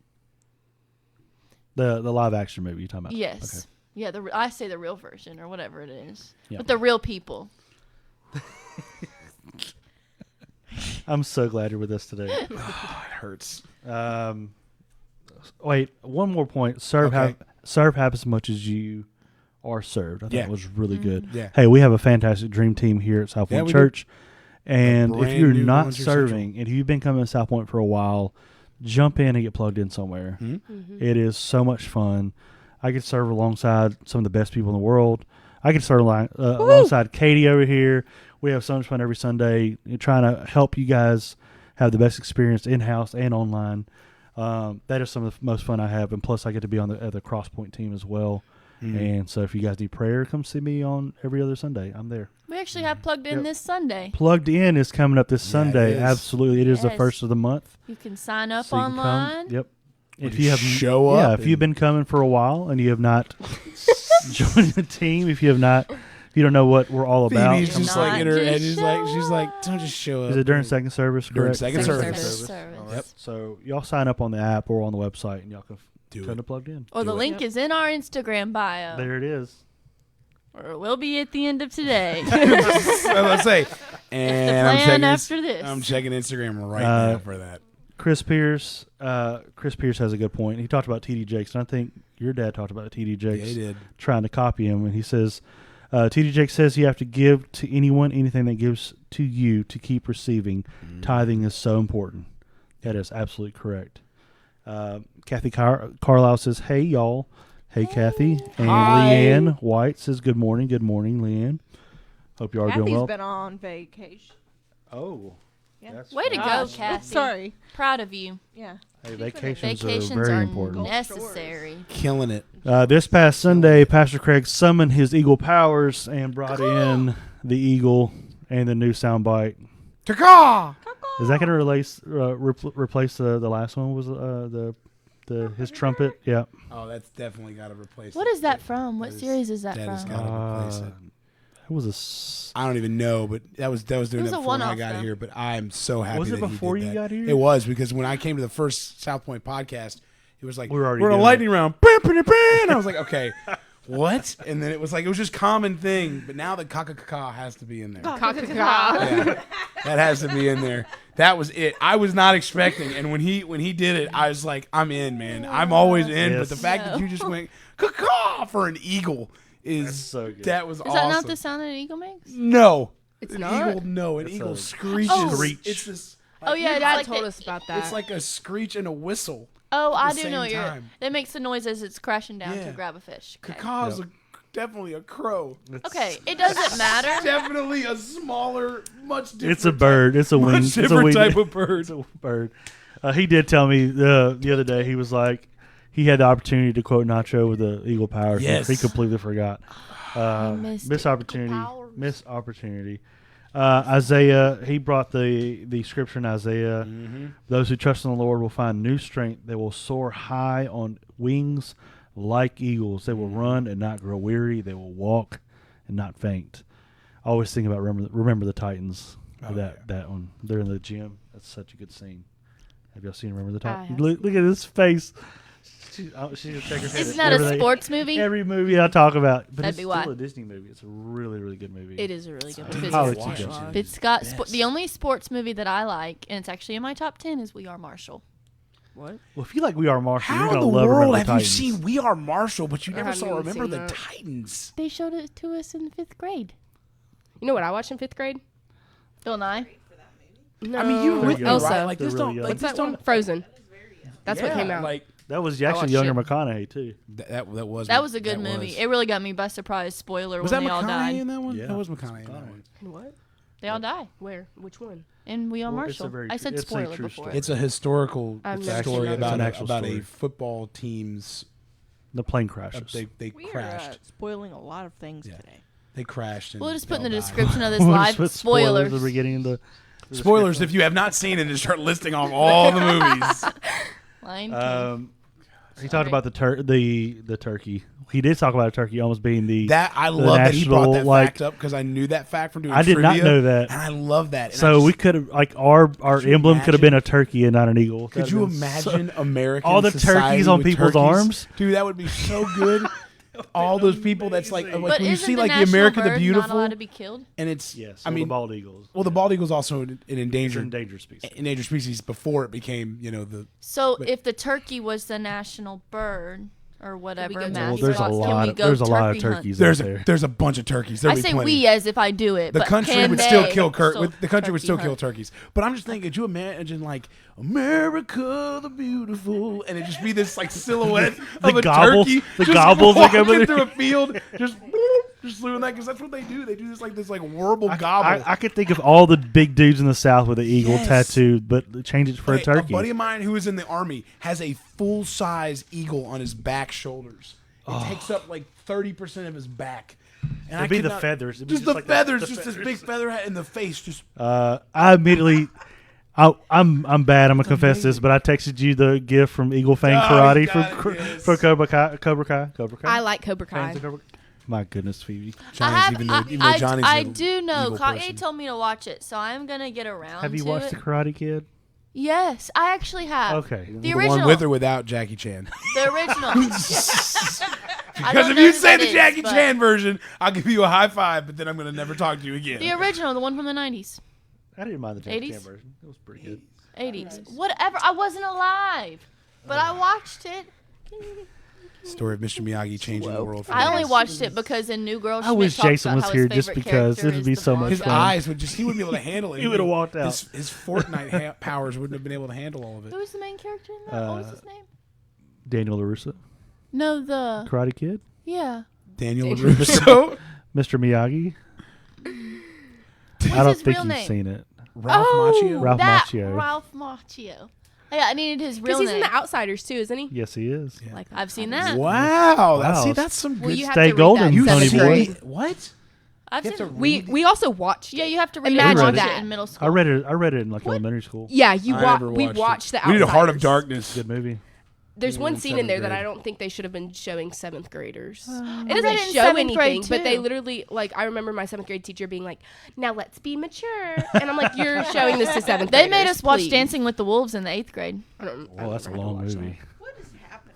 The live action movie you're talking about? Yes. Okay. Yeah, I say the real version or whatever it is. Yeah. With the real people. I'm so glad you're with us today. It hurts. Wait, one more point. Serve half as much as you are served. I think Yeah. it was really good. Yeah. Hey, we have a fantastic dream team here at SouthPoint Yeah, we do. Church. And if brand you're new not Volunteer serving, and if you've been coming to South Point for a while, jump in and get plugged in somewhere. Mm-hmm. It is so much fun. I could serve alongside some of the best people in the world. I could serve alongside Katie over here. We have so much fun every Sunday trying to help you guys have the best experience in-house and online. That is some of the most fun I have. And plus, I get to be on the Crosspoint team as well. Mm-hmm. And so if you guys need prayer, come see me on every other Sunday. I'm there. We actually have plugged in this Sunday. Plugged In is coming up this Sunday. it is. Absolutely. It is the Yes. first of the month. You can sign up So you can come. online. Yep. If You you have show up if you've and- been coming for a while and you have not joined the team, if you have not If you don't know what we're all about, Phoebe's just Not like in her head. just She's like, don't just show up. is it during second service? During Correct? second Second service. service. All right. Yep. So y'all sign up on the app or on the website, and y'all can Do turn it. it plugged in. Or the Do it. link is in our Instagram bio. There it is. Or it will be at the end of today. Let's say. the And I'm plan checking, after this. I'm checking Instagram right now for that. Chris Pierce has a good point. He talked about TD Jakes, and I think your dad talked about TD Yeah, Jakes he did. trying to copy him, and he says, TD Jakes says you have to give to anyone anything that gives to you to keep receiving. Tithing is so important. That is absolutely correct. Kathy Carlisle says, hey, y'all. Hey, Kathy. And Hi. Leanne White says, good morning. Good morning, Leanne. Hope you are doing Kathy's well. been on vacation. Oh. Yeah. That's Way to go, Gosh. Kathy. Sorry. Proud of you. Yeah. Hey, She's been vacations Vacations are very are important. necessary. Killing it. This past Sunday, Pastor Craig summoned his eagle powers and brought in the eagle and the new soundbite. Taka! Is that going to replace the last one? Was his trumpet? Yeah. Oh, that's definitely got to replace What it. is that from? What That is- series is that that is from? gotta replace it. It was I don't even know, but that was doing was that a before I one-off, got though. here. But I'm so happy. Was it that he before did you that. got here? It was, because when I came to the first SouthPoint podcast, it was like We were already we're in a doing lightning round. And I was like, okay, what? And then it was just common thing. But now the kaka has to be in there. Yeah, that has to be in there. That was it. I was not expecting, and when he did it, I was like, I'm in, man. I'm always in. Yes. But the fact that you just went kaka for an eagle That's so good. that was Is awesome. that not the sound that an eagle makes? No. It's an not? eagle. No, an It's eagle a screeches. screech. It's this. Oh, yeah, Dad it's like told the- us about that. It's like a screech and a whistle. Oh, I the do know what same you're. time. That makes the noise as it's crashing down Yeah. to grab a fish. Okay. Kaka's definitely a crow. Okay, it doesn't matter. Definitely a smaller, much different. It's a bird. It's a wing. Much It's a different wing. type of bird. It's a bird. He did tell me the other day. He was like, he had the opportunity to quote Nacho with the eagle powers. Yes. He completely forgot. missed Missed it. opportunity. Eagle powers. Missed opportunity. Isaiah, he brought the scripture in Isaiah. Those who trust in the Lord will find new strength. They will soar high on wings like eagles. They will run and not grow weary. They will walk and not faint. I always think about remember the Titans. Oh, that one. They're in the gym. That's such a good scene. Have y'all seen Remember the I Titans? have Look at his face. She's gonna shake her head. Isn't at that a everything. sports movie? Every movie I talk about, but That'd it's be still why. a Disney movie. It's a really, really good movie. It is a really good I movie. did I'll not let watch you it. go. It's got Best. the only sports movie that I like, and it's actually in my top 10, is We Are Marshall. What? Well, if you like We Are Marshall, How you're in gonna the love world Remember have the you Titans. seen We Are Marshall, but you I never haven't saw even Remember seen the that. Titans? They showed it to us in 5th grade. You know what I watched in 5th grade? Bill Nye. No. I mean, you They're with me, young. Elsa. right? Like They're this really don't. young. Like What's this that don't. one? Frozen. That's what Yeah, came out. Like That was I actually watched younger it. McConaughey too. that was. That was a good that movie. was. It really got me by surprise. Spoiler: Was when that they all McConaughey died. in that one? Yeah. That was McConaughey in that one. What? They all die. Where? Which one? And We Are Well, it's a Marshall. very I true- said it's a spoiler true before. story. It's a historical I've never story seen that. It's about an a, actual about a story. football team's. The plane crashes. They We are crashed. spoiling a lot of things Yeah. today. They crashed. And We'll just put in they the all died. description of this We'll live just put spoilers. at the beginning of the Spoilers if you have not seen it and start listing off all the movies. Lion King. He talked about the turkey. He did talk about a turkey almost being the That I the love that he brought that national, like- fact up because I knew that fact from doing I did not trivia, know that. and I love that. And I So just- we could have like our you emblem could have been imagine- a turkey and not an eagle. Could That'd you have been so- imagine American all the society turkeys on with people's turkeys? arms? Dude, that would be so good. All those people that's like Amazing. but when you isn't see the like the national America the bird Beautiful, not allowed to be killed? and it's Yes, I well, mean, the bald eagles. well, the bald eagle's also an It's endangered endangered species. endangered species before it became the. So But- if the turkey was the national bird or whatever, go to mascot, Well, there's a can lot. we Of, go there's a lot of turkey hunt? turkeys There's out there. there's a bunch of turkeys. I There'd be say plenty. we as if I do it. The but country can would still they kill still the country would turkey still kill hunt? turkeys. But I'm just thinking, could you imagine like America the Beautiful, and it just be this like silhouette of a gobbles- turkey, the just gobbles that go walking with it. through a field, just doing that because that's what they do. They do this like warble gobble. I could think of all the big dudes in the South with an eagle Yes. tattooed, but change it for a Okay, turkey. A buddy of mine who is in the army has a full size eagle on his back shoulders. It takes up like 30% of his back. And It'd be could the not- feathers. It'd be Just the like feathers, the just this feathers. big feather hat in the face. Just I immediately. I'm bad. I'm gonna confess this, but I texted you the gift from Eagle Fang Oh, Karate you got for it, yes. for Cobra Kai. I like Cobra Fans Kai. of Cobra- My goodness, Phoebe. I Johnny's do know. evil Katye person. told me to watch it, so I'm gonna get around. Have you to watched it. The Karate Kid? Yes, I actually have. Okay. The The original. one with or without Jackie Chan. The original. Because if you say the Jackie Chan version, I'll give you a high five, but then I'm going to never talk to you again. The original, the one from the 90s. I didn't mind the Jackie 80s? Chan version. It was pretty good. 80s. Whatever. I wasn't alive, but I watched it. Story of Mr. Miyagi changing the world. For I the only best. watched it because in New Girl, I Schmidt wish talks Jason about was how here his just favorite because character it'd is be the so much blonde His fun. guy. eyes would just, he wouldn't be able to handle it. He would've walked out. His Fortnite powers wouldn't have been able to handle all of it. Who was the main character in that? What was his name? Daniel LaRusso. No, the Karate Kid. yeah. Daniel LaRusso. Mr. Miyagi. What's I don't his think real you've name? seen it. Ralph Oh, Macchio. Ralph that Macchio. Ralph Macchio. Yeah, I needed his real Because he's name. in The Outsiders too, isn't he? Yes, he is. Yeah. Like I've seen that. Wow. Wow. That's some Well, good you have Stay to read golden, that You in Tony seventh boy. grade. What? I've You have seen. to We also watched. Yeah, it. you have to read Imagine it. I watched that. it in middle school. I read it in like elementary school. Yeah, I we never watched The Outsiders. We need a Heart of Darkness. Good movie. There's one in scene in there seventh that I grade. don't think they should have been showing seventh graders. I It read doesn't it in show seventh grade, anything, but they too. literally like. I remember my seventh grade teacher being like, "Now let's be mature," and I'm like, "You're showing this to seventh They graders." made us watch please." Dancing with the Wolves in the 8th grade. I don't Oh, that's a long movie. What is happening?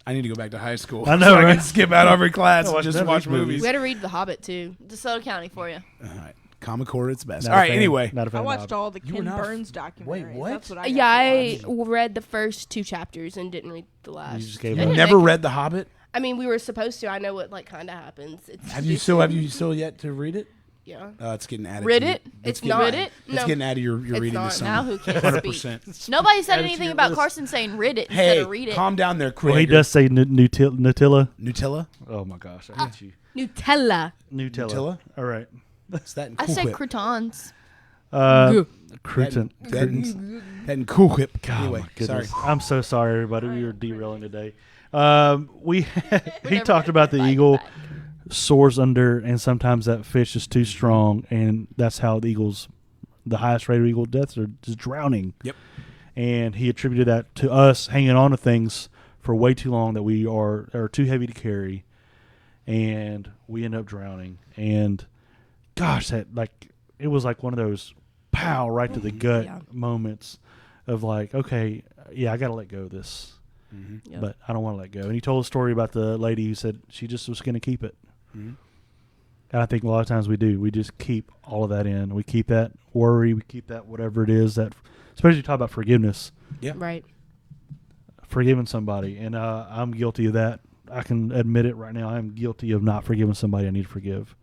I need to go back to high school. I know, so I right? can skip out every class I and watched just none of watch these movies. movies. We had to read The Hobbit too. DeSoto County for you. All right. Comic Core, it's best. Not All a right, fan. anyway. Not a fan I of watched Hobbit. all the You were Ken not- Burns documentaries. what? That's what I Yeah, got to I watch. read the first 2 chapters and didn't read the You last. just gave They up. didn't Never make- read The Hobbit? I mean, we were supposed to. I know what like kind of happens. It's Have you still yet to read it? Yeah. It's getting added. Read to it? It's getting- not. Read it? It's No. getting added. You're It's reading not. this Now summer. who can't 100%. speak? Nobody said Add it to anything your about list. Carson saying read it instead Hey, of read it. calm down there, Kreuger. Well, he does say Nutella. Nutella? Oh my gosh, I hate you. Nutella. Nutella. All right. What's that in I Cool said Whip? croutons. Cruton. That in Cool Whip. God, Anyway, my goodness. sorry. I'm so sorry, everybody. We were derailing today. He never talked got about the that bite eagle back. soars under, and sometimes that fish is too strong, and that's how the highest rate of eagle deaths are just drowning. Yep. And he attributed that to us hanging on to things for way too long that we are too heavy to carry, and we end up drowning. And gosh, it was like one of those pow right to the gut Yeah. moments of like, okay, yeah, I got to let go of this. Mm-hmm. Yep. But I don't want to let go. And he told a story about the lady who said she just was going to keep it. Mhm. And I think a lot of times we do. We just keep all of that in. We keep that worry. We keep that whatever it is that, especially talk about forgiveness, Right. forgiving somebody. And I'm guilty of that. I can admit it right now. I'm guilty of not forgiving somebody I need to forgive.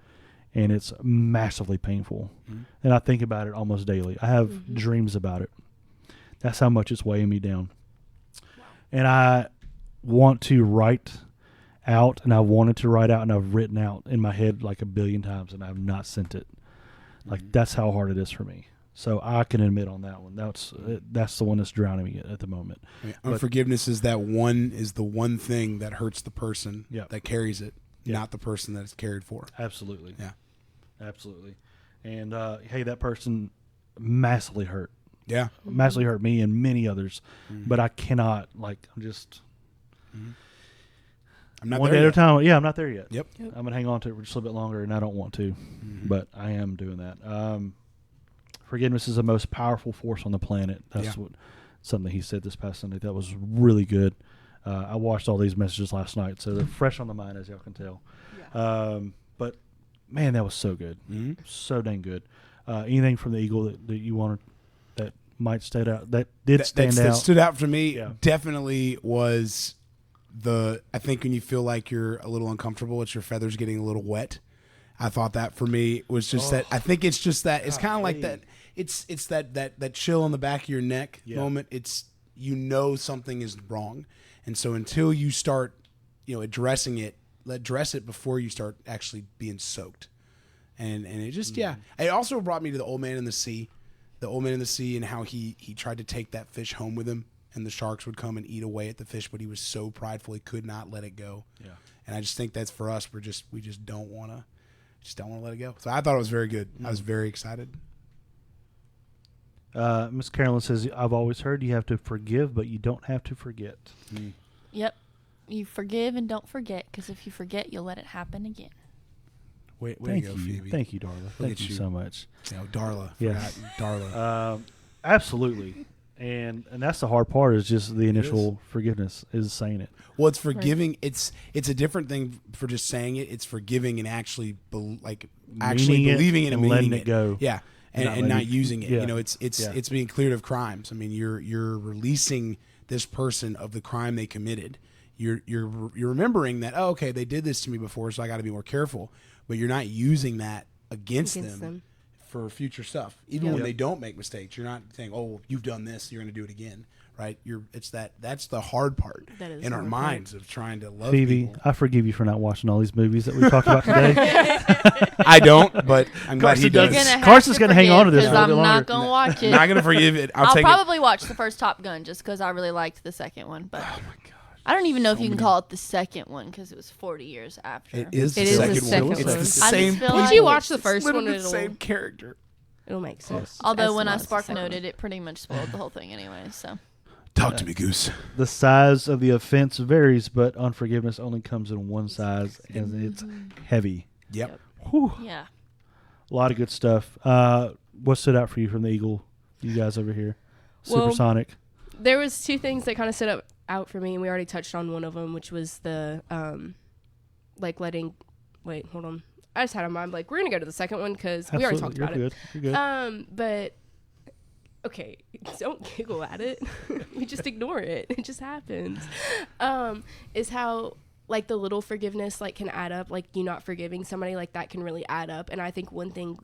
And it's massively painful. Mhm. And I think about it almost daily. I have dreams about it. That's how much it's weighing me down. And I want to write out, and I wanted to write out, and I've written out in my head like 1 billion times, and I've not sent it. Like, that's how hard it is for me. So I can admit on that one. That's the one that's drowning me at the moment. I mean, unforgiveness is the one thing that hurts the person Yeah. that carries it, Yeah. not the person that it's carried for. Absolutely. Yeah. Absolutely. And, hey, that person massively hurt. Yeah. Massively hurt me and many others. But I cannot, I'm just... I'm not one there day at a yet. time. Yeah, I'm not there yet. Yep. I'm gonna hang on to it for just a little bit longer, and I don't want to, but I am doing that. Forgiveness is the most powerful force on the planet. That's something he said this past Sunday. That was really good. I watched all these messages last night, so they're fresh on the mind, as y'all can tell. Yeah. But man, that was so good, so dang good. Anything from the Eagle that you wanted that might stand out? That stand out. That stood out for me Yeah. definitely was I think when you feel like you're a little uncomfortable, it's your feathers getting a little wet. I thought that for me was just that. I think it's just that. It's kind of like that. It's that chill on the back of your neck moment. It's something is wrong, and so until you start, addressing it, address it before you start actually being soaked. And it just It also brought me to the old man in the sea, and how he tried to take that fish home with him. And the sharks would come and eat away at the fish, but he was so prideful he could not let it go. Yeah. And I just think that's for us. We just don't want to let it go. So I thought it was very good. I was very excited. Miss Carolyn says, "I've always heard you have to forgive, but you don't have to forget." Yep. You forgive and don't forget, because if you forget, you'll let it happen again. Way Thank to go, you. Phoebe. Thank you, Darla. Thank at you you. so much. Darla. Yes. Forgot Darla. Absolutely. And that's the hard part is just the initial forgiveness is saying it. Well, it's forgiving. It's a different thing for just saying it. It's forgiving and actually believing it and letting meaning it go. Yeah, and not using it. Yeah. You know, it's being cleared of crimes. I mean, you're releasing this person of the crime they committed. You're remembering that, oh, okay, they did this to me before, so I got to be more careful. But you're not using that against them for future stuff. Even when they don't make mistakes, you're not saying, oh, you've done this, you're going to do it again. Right? That's the hard part in our minds of trying to love Phoebe, people. I forgive you for not watching all these movies that we talked about today. I don't, but I'm glad he does. Carson's going to hang on to this because for a I'm little not longer. going to watch it. I'm not going to forgive it. I'll take probably watch the first Top Gun just because I really liked the second one. But Oh my gosh. I don't even know if you can call it the second one because it was 40 years after. It is It the is second the second one. one. It's the I just same. feel Once like- you watch the It's first one, literally the same character. it'll make sense. Although As when I well as the spark second noted, it pretty much spoiled the whole thing anyway. So Talk to me, Goose. The size of the offense varies, but unforgiveness only comes in one size, and it's heavy. Yep. Whew. yeah, A lot of good stuff. What stood out for you from the Eagle? You guys over here, Well, Supersonic. There was two things that kind of stood out for me, and we already touched on one of them, which was the wait, hold on. I just had a mind blank. We're gonna go to the second one because we already talked about it. You're good. But okay, don't giggle at it. You just ignore it. It just happens. Is how like the little forgiveness like can add up. Like you not forgiving somebody, like that can really add up. And I think one thing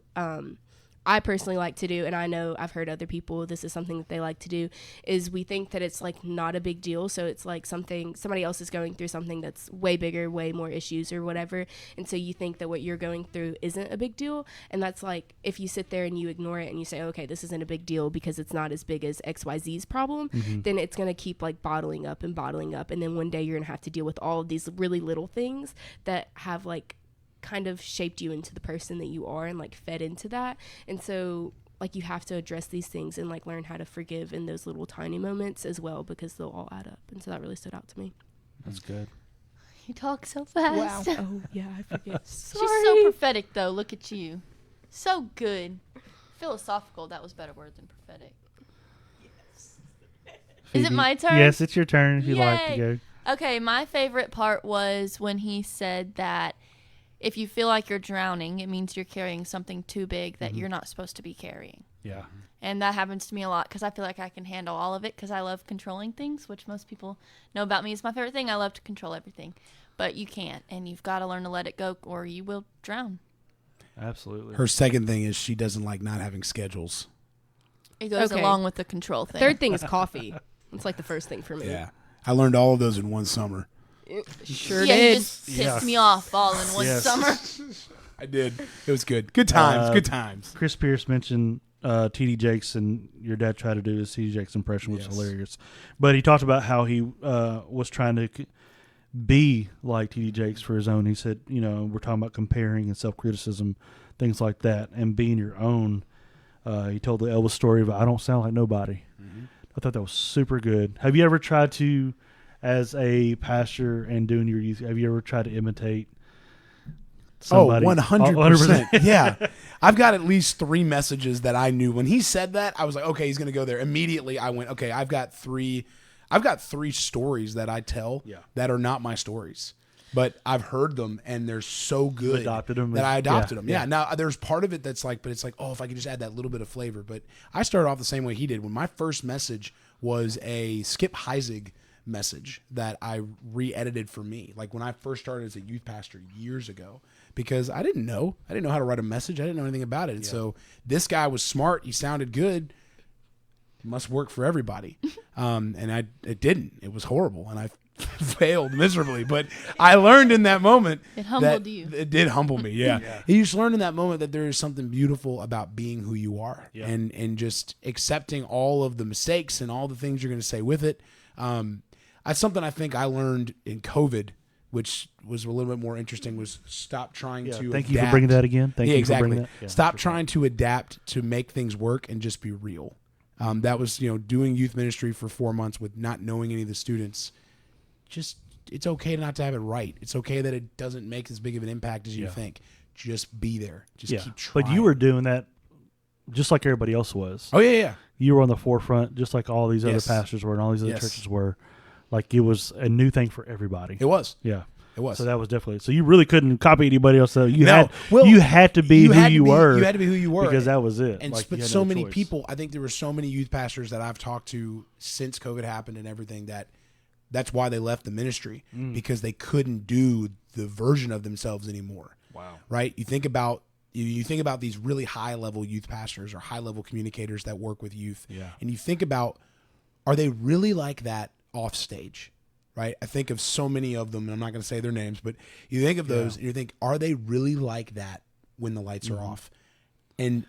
I personally like to do, and I know I've heard other people, this is something that they like to do, is we think that it's like not a big deal. So it's like somebody else is going through something that's way bigger, way more issues or whatever. And so you think that what you're going through isn't a big deal. And that's like, if you sit there and you ignore it and you say, okay, this isn't a big deal because it's not as big as XYZ's problem, then it's going to keep like bottling up. And then one day you're going to have to deal with all of these really little things that have like kind of shaped you into the person that you are and like fed into that. And so like you have to address these things and like learn how to forgive in those little tiny moments as well, because they'll all add up. And so that really stood out to me. That's good. you talk so fast. Wow. Oh yeah, I forget. She's so prophetic, though. Look at you, so good. Philosophical. That was a better word than prophetic. Is it Phoebe? my turn? Yes, it's your turn if you'd like to Yay. go. Okay, my favorite part was when he said that if you feel like you're drowning, it means you're carrying something too big that you're not supposed to be carrying. Yeah. And that happens to me a lot because I feel like I can handle all of it because I love controlling things, which most people know about me is my favorite thing. I love to control everything. But you can't, and you've got to learn to let it go or you will drown. Absolutely. Her second thing is she doesn't like not having schedules. It goes Okay. along with the control thing. Third thing is coffee. It's like the first thing for me. Yeah. I learned all of those in one summer. Sure yeah, you did. just pissed me off all in one Yes. summer. I did. It was good. Good times. Good times. Chris Pierce mentioned T.D. Jakes, and your dad tried to do his T.D. Jakes impression, which was Yes. hilarious. But he talked about how he was trying to be like T.D. Jakes for his own. He said, you know, we're talking about comparing and self-criticism, things like that, and being your own. He told the Elvis story of I don't sound like nobody. Mm-hmm. I thought that was super good. Have you ever tried to, as a pastor and doing your youth, have you ever tried to imitate somebody? 100%. Yeah. I've got at least 3 messages that I knew. When he said that, I was like, okay, he's going to go there. Immediately, I went, okay, I've got three stories that I tell that are not my stories. But I've heard them, and they're so good Adopted them. that I adopted them. Yeah. Yeah. Now, there's part of it that's like, but it's like, oh, if I could just add that little bit of flavor. But I started off the same way he did. When my first message was a Skip Heisig message that I re-edited for me. Like when I first started as a youth pastor years ago, because I didn't know how to write a message. I didn't know anything about it. And so this guy was smart. He sounded good. Must work for everybody. And it didn't. It was horrible. And I failed miserably. But I learned in that moment. It humbled you. It did humble me. Yeah. You just learned in that moment that there is something beautiful about being who you are and just accepting all of the mistakes and all the things you're going to say with it. That's something I think I learned in COVID, which was a little bit more interesting, was stop trying to Thank you for adapt. bringing that again. Thank you exactly. for bringing that. Yeah, Stop trying to adapt to make things work and just be real. That was, doing youth ministry for 4 months with not knowing any of the students. Just it's okay not to have it right. It's okay that it doesn't make as big of an impact as you Yeah. think. Just be there. Just Yeah. keep trying. But you were doing that just like everybody else was. Oh yeah. You were on the forefront just like all these other Yes. pastors were and all these other Yes. churches were. Like it was a new thing for everybody. It was. Yeah. It was. So that was definitely. So you really couldn't copy anybody else. So you No. had Well, you had to be who had to you be- were. You had to be who you were because that was it. And Like, you but had so no many choice. people, I think there were so many youth pastors that I've talked to since COVID happened and everything that's why they left the ministry because they couldn't do the version of themselves anymore. Wow. Right? You think about these really high level youth pastors or high level communicators that work with youth. Yeah. And you think about, are they really like that off stage? Right? I think of so many of them, and I'm not going to say their names, but you think of those and you think, are they really like that when the lights are off? And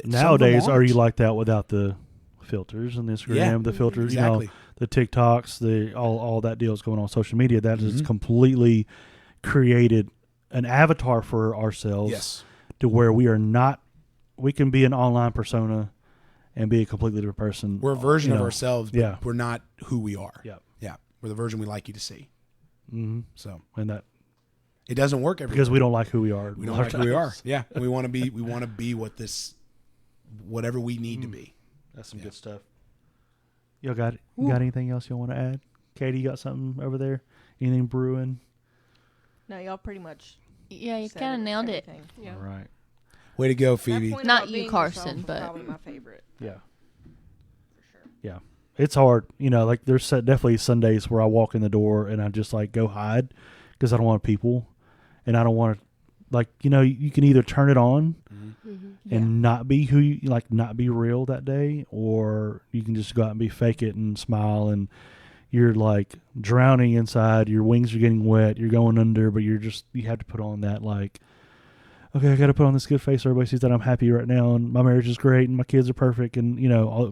Nowadays, are you like that without the filters and Instagram, Yeah, the filters, exactly. the TikToks, the all that deal is going on social media. That has completely created an avatar for ourselves Yes. to where we can be an online persona and be a completely different person. We're a version of ourselves, but yeah. we're not who we are. Yeah. Yeah. We're the version we like you to see. Mm-hmm. So And that it doesn't work every because we don't like who we are. We don't like who we are. Yeah. And we want to be whatever we need to be. That's some good stuff. You got anything else you want to add? Katie, you got something over there? Anything brewing? No, y'all pretty much. Yeah, you said kind of nailed it. everything. Yeah. All right. Way to go, That Phoebe. point Not about you, being Carson, yourself was but- probably my favorite. Yeah. For sure. Yeah. It's hard. Like there's definitely Sundays where I walk in the door and I just like go hide because I don't want people and I don't want to, you can either turn it on and not be who you, not be real that day, or you can just go out and be fake it and smile and you're like drowning inside, your wings are getting wet, you're going under, but you have to put on that okay, I got to put on this good face so everybody sees that I'm happy right now and my marriage is great and my kids are perfect and,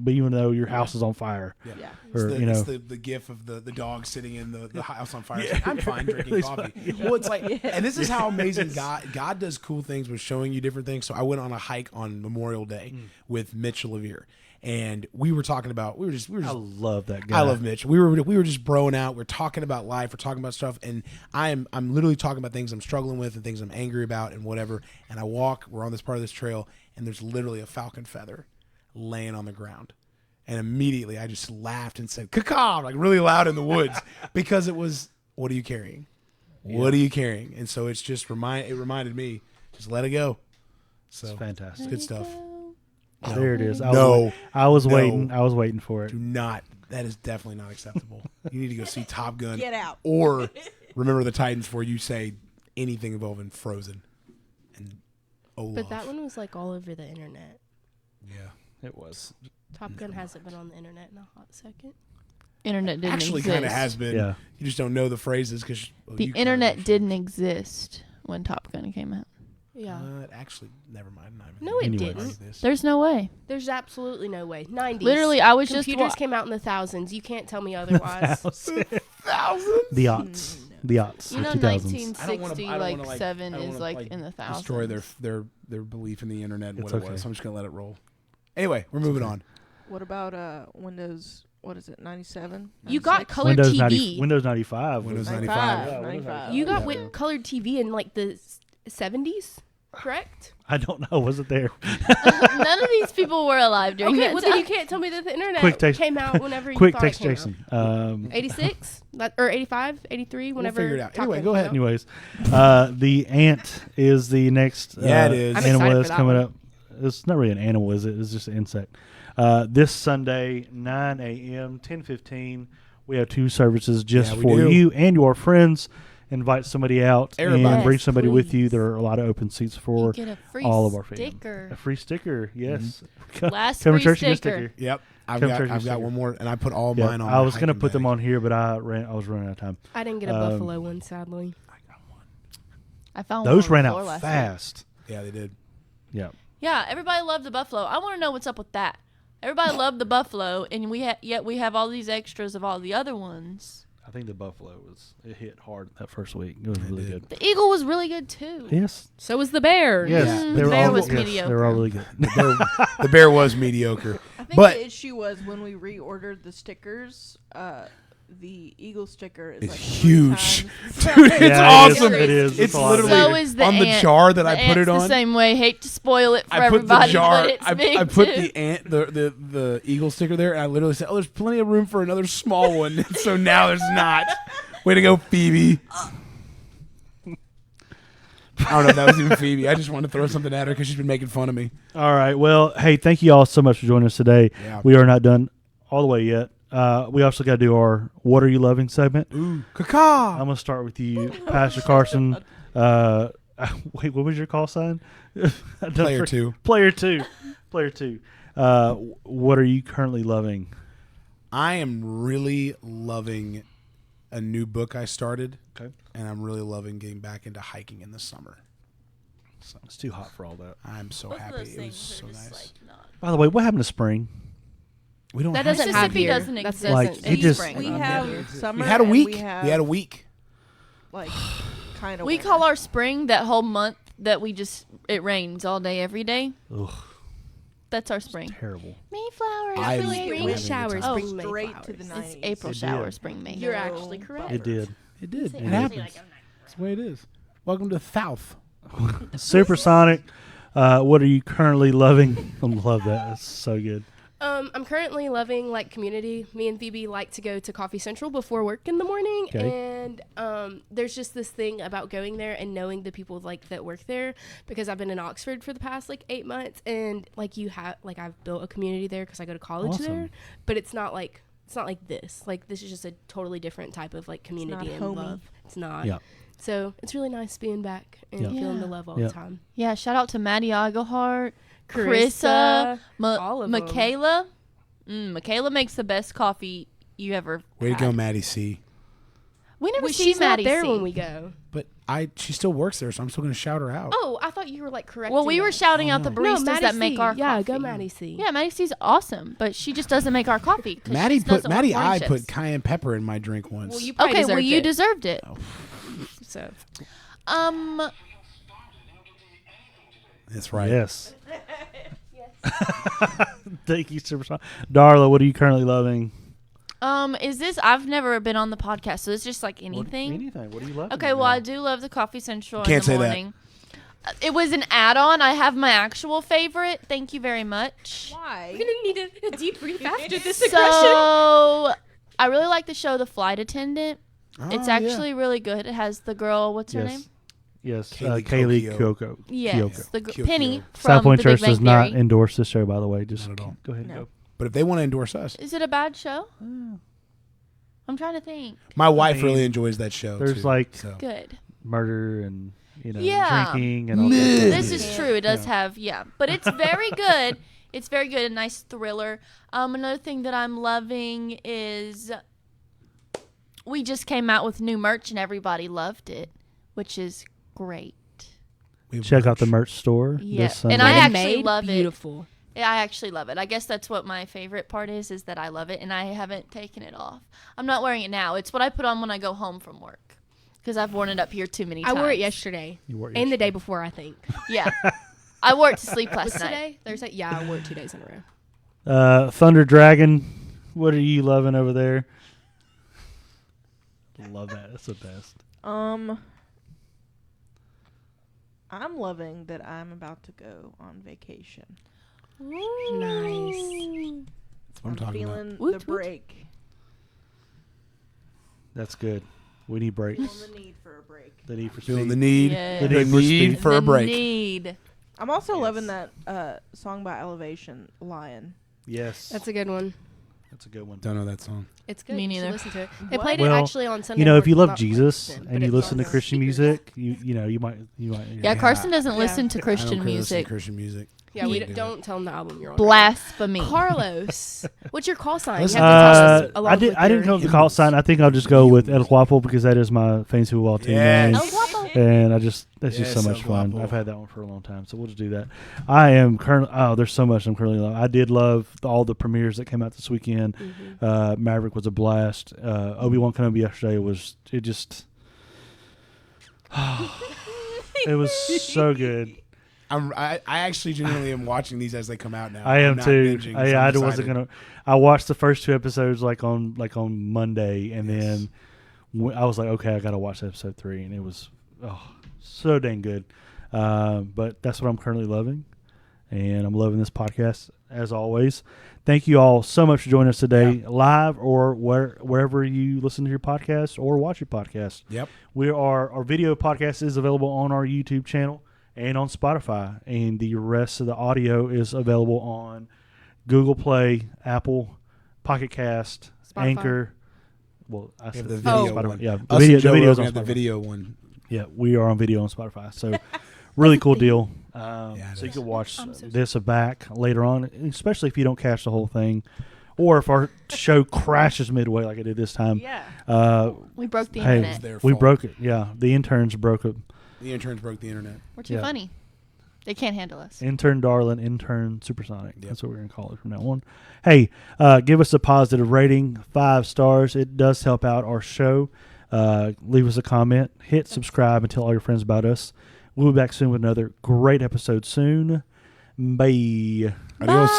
but even though your house is on fire. Yeah. Or, It's the gif of the dog sitting in the house on fire. It's like, I'm fine drinking coffee. Well, it's like, and this is how amazing God does cool things with showing you different things. So I went on a hike on Memorial Day with Mitch Olivia. And we were talking about, we were just. I love that guy. I love Mitch. We were just broing out. We're talking about life. We're talking about stuff, and I'm literally talking about things I'm struggling with and things I'm angry about and whatever. And we're on this part of this trail, and there's literally a falcon feather laying on the ground, and immediately I just laughed and said "caw," like really loud in the woods because it was, what are you carrying? What are you carrying? And so it's just it reminded me, just let it go. So It's fantastic. good stuff. No. There it is. I No. was No. waiting. I was waiting for it. Do not. That is definitely not acceptable. You need to go see Top Gun. Get out. Or Remember the Titans, where you say anything involving Frozen and Olaf. But that one was like all over the internet. Yeah. It was. Top Gun hasn't been on the internet in a hot second. Internet didn't Actually exist. kind of has been. Yeah. You just don't know the phrases because The internet didn't exist when Top Gun came out. Yeah. Actually, never mind. No, it Anyways. didn't. There's no way. There's absolutely no way. 90s. Literally, I was just Computers wa- came out in the thousands. You can't tell me otherwise. The aughts. The aughts. You know, 2000s. 1967 is like in the thousands. Destroy their belief in the internet and It's what it okay. was. So I'm just gonna let it roll. Anyway, we're moving on. What about Windows? What is it? 97. You got 96? colored TV. Windows 95. Windows was- 95. Yeah, 95. You got Yeah. colored TV in like the 70s, correct? I don't know. Was it there? None of these people were alive during Okay, that well time. then you can't tell me that the internet Quick text- came out whenever you Quick thought text it came Jason. out. 86 or 85, 83, whenever. figure it out. Top Anyway, Gun go came ahead. out. Anyways, the ant is the next Yeah, it is. I'm animal excited that's for that coming one. up. It's not really an animal, is it? It's just an insect. This Sunday, 9 a.m., 10:15, we have 2 services just Yeah, we for do. you and your friends. Invite somebody out Everybody. and bring Yes, somebody with you. please. There are a lot of open seats You for get a free all of our fans. sticker. A free sticker, yes. Last Come to free church and get a sticker. Yep. I've Come got church and I've got sticker. one more, and I put all Yeah, mine on. I my was gonna hiking put them bag. on here, but I was running out of time. I didn't get a buffalo one, sadly. I found Those one ran on the floor out last fast. Yeah, they did. Yeah. Yeah, everybody loved the buffalo. I want to know what's up with that. Everybody loved the buffalo, and yet we have all these extras of all the other ones. I think the buffalo it hit hard that first week. It was really good. The eagle was really good too. Yes. So was the bear. Yes. Mm, They the were bear all was yes, They mediocre. were all really good. The bear was mediocre. I think But- the issue was when we reordered the stickers. the eagle sticker is It's like huge. 3 times. Dude, it's Yeah, awesome. It is. It's a lot literally bigger. So is the on the ant. jar that The I put it ant's on. the same way. Hate to spoil it for I put everybody, the jar. but it's big I put too. the ant, the eagle sticker there, and I literally said, "Oh, there's plenty of room for another small one." And so now there's not. Way to go, Phoebe. I don't know if that was even Phoebe. I just wanted to throw something at her because she's been making fun of me. All right. Well, hey, thank you all so much for joining us today. Yeah. We are not done all the way yet. We also got to do our "What Are You Loving" segment. Ooh, caca. I'm gonna start with you, Pastor Carson. Wait, what was your call sign? Player 2. Player 2. Player 2. What are you currently loving? I am really loving a new book I started. Okay. And I'm really loving getting back into hiking in the summer. So it's too hot for all that. I'm so Both of happy. those It was things so are just nice. like not. By the way, what happened to spring? We don't That have doesn't have Mississippi here. doesn't That exist. Like, It's it just- spring. We Yeah. have summer. We had a and week. We We had a week. like kind of. We call our spring that whole month that it rains all day every day. Ugh, That's our spring. terrible. Mayflower. I spring. was Spring having a good showers time. bring straight to the Mayflowers. 90s. It's April It shower, did. spring May. You're No, actually correct. It did. It did. Say It it. happens. Like, That's the way it is. Welcome to South. Supersonic. What are you currently loving? I love that. That's so good. I'm currently loving like community. Me and Phoebe like to go to Coffee Central before work in the morning, Okay. and there's just this thing about going there and knowing the people like that work there, because I've been in Oxford for the past like 8 months, and like I've built a community there because I go to college Awesome. there, but it's not like this. Like this is just a totally different type of like community and homey. love. It's not. Yeah. So it's really nice being back and Yeah. feeling the Yeah. love all Yeah. the time. Yeah, shout out to Maddie Eaglehart, Carissa, all of them. Michaela. Michaela makes the best coffee you ever Way to had. go, Maddie C. We never Well, see she's not Maddie there C. when we go. But she still works there, so I'm still going to shout her out. Oh, I thought you were like correct. Well, we were shouting out the no. baristas Maddie that make C. our yeah, coffee. go Maddie C. Yeah, Maddie C's awesome, but she just doesn't make our coffee. 'cause Maddie she just doesn't Maddie want I morning put shifts. cayenne pepper in my drink once. Well, you probably Okay, well, deserved you it. deserved it. So That's right. Yes. Thank you, Supersonic. Darla, what are you currently loving? Is this? I've never been on the podcast, so it's just like anything. Anything. What do you love? Okay, well, I do love the Coffee Central Can't in say the that. morning. It was an add-on. I have my actual favorite. Thank you very much. Why? we're gonna need a debrief after this aggression. So, I really like the show The Flight Attendant. It's Oh, yeah. actually really good. It has the girl. What's her name? Yes. Kaylee Kaylee Kyoko. Kyoko. Yes, Kyoko. the Kyoko. Penny from SouthPoint The Church Big does Bang not Theory. endorse this show, by the way. Just Not at all. go ahead and No. go. But if they want to endorse us, Is it a bad show? I'm trying to think. my wife mean, really enjoys that show. there's too, like- so. Good. Murder and Yeah. drinking and all that. stuff. This is true. It does have, but it's very good. It's very good. A nice thriller. Another thing that I'm loving is we just came out with new merch and everybody loved it, which is great. We have Check out the merch store. Yeah, This Sunday. and I actually Handmade, love it. beautiful. Yeah, I actually love it. I guess that's what my favorite part is that I love it, and I haven't taken it off. I'm not wearing it now. It's what I put on when I go home from work because I've worn it up here too many I times. wore it yesterday You wore it and the yesterday. day before. I think Yeah. I wore it to sleep was last night. today Thursday. Yeah, I wore it 2 days in a row. Thunder Dragon. What are you loving over there? Love that. That's the best. I'm loving that I'm about to go on vacation. Nice. That's what I'm talking about. feeling Woot, the woot. break. That's good. We need breaks. Feeling the need for a break. The need for Feeling speed. the need, Yeah. the The need for need speed. for a The break. need. I'm also Yes. loving that song by Elevation, Lion. Yes. That's a good one. That's a good one. Don't know that song. It's good. Me You should neither. listen to it. They What? played Well, it actually on Sunday. You know, if you morning, love not Jesus Wednesday, but and you it's listen to on Christian speakers. music, you might. Yeah, Yeah. Carson doesn't Yeah. listen to I don't Christian care to listen to music. Christian music. Yeah, we Can't do don't tell them the album you're on. Blasphemy. Carlos, what's your call sign? You have Listen, to tell us along I did. with I didn't your- come to the call sign. I think I'll just go with El Guapo because that is my fantasy football team Yes. name, El Guapo. and that's just so Yes, much El fun. Guapo. I've had that one for a long time, so we'll just do that. I am currently. Oh, there's so much I'm currently loving. I did love all the premieres that came out this weekend. Mhm. Maverick was a blast. Obi-Wan Kenobi yesterday was. It just. It was so good. I actually genuinely am watching these as they come out now. I am I'm not too. binging, so I I'm wasn't excited. gonna. I watched the first 2 episodes on Monday, and then I was like, okay, I gotta watch episode 3, and it was so dang good. But that's what I'm currently loving, and I'm loving this podcast as always. Thank you all so much for joining us today, live or wherever you listen to your podcast or watch your podcast. Yep. Our video podcast is available on our YouTube channel and on Spotify, and the rest of the audio is available on Google Play, Apple, Pocket Cast, Spotify. Anchor. Well, I said the video Spotify. one. Yeah, Us the and Joe video's Rogan on have the Spotify. video one. Yeah, we are on video on Spotify. So really cool deal. it So you is. can watch I'm so this back later on, especially if you don't catch the whole thing, or if our show crashes midway like it did this time. Yeah. We broke the Hey, internet. Their we fault. broke it. Yeah, the interns broke it. The interns broke the internet. We're too Yeah. funny. They can't handle us. Intern Darla, intern Supersonic. Yep. That's what we're going to call it from now on. Hey, give us a positive rating, 5 stars. It does help out our show. Leave us a comment. Hit subscribe and tell all your friends about us. We'll be back soon with another great episode soon. Bye. Adios.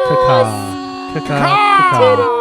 Caca. Caca. Caca.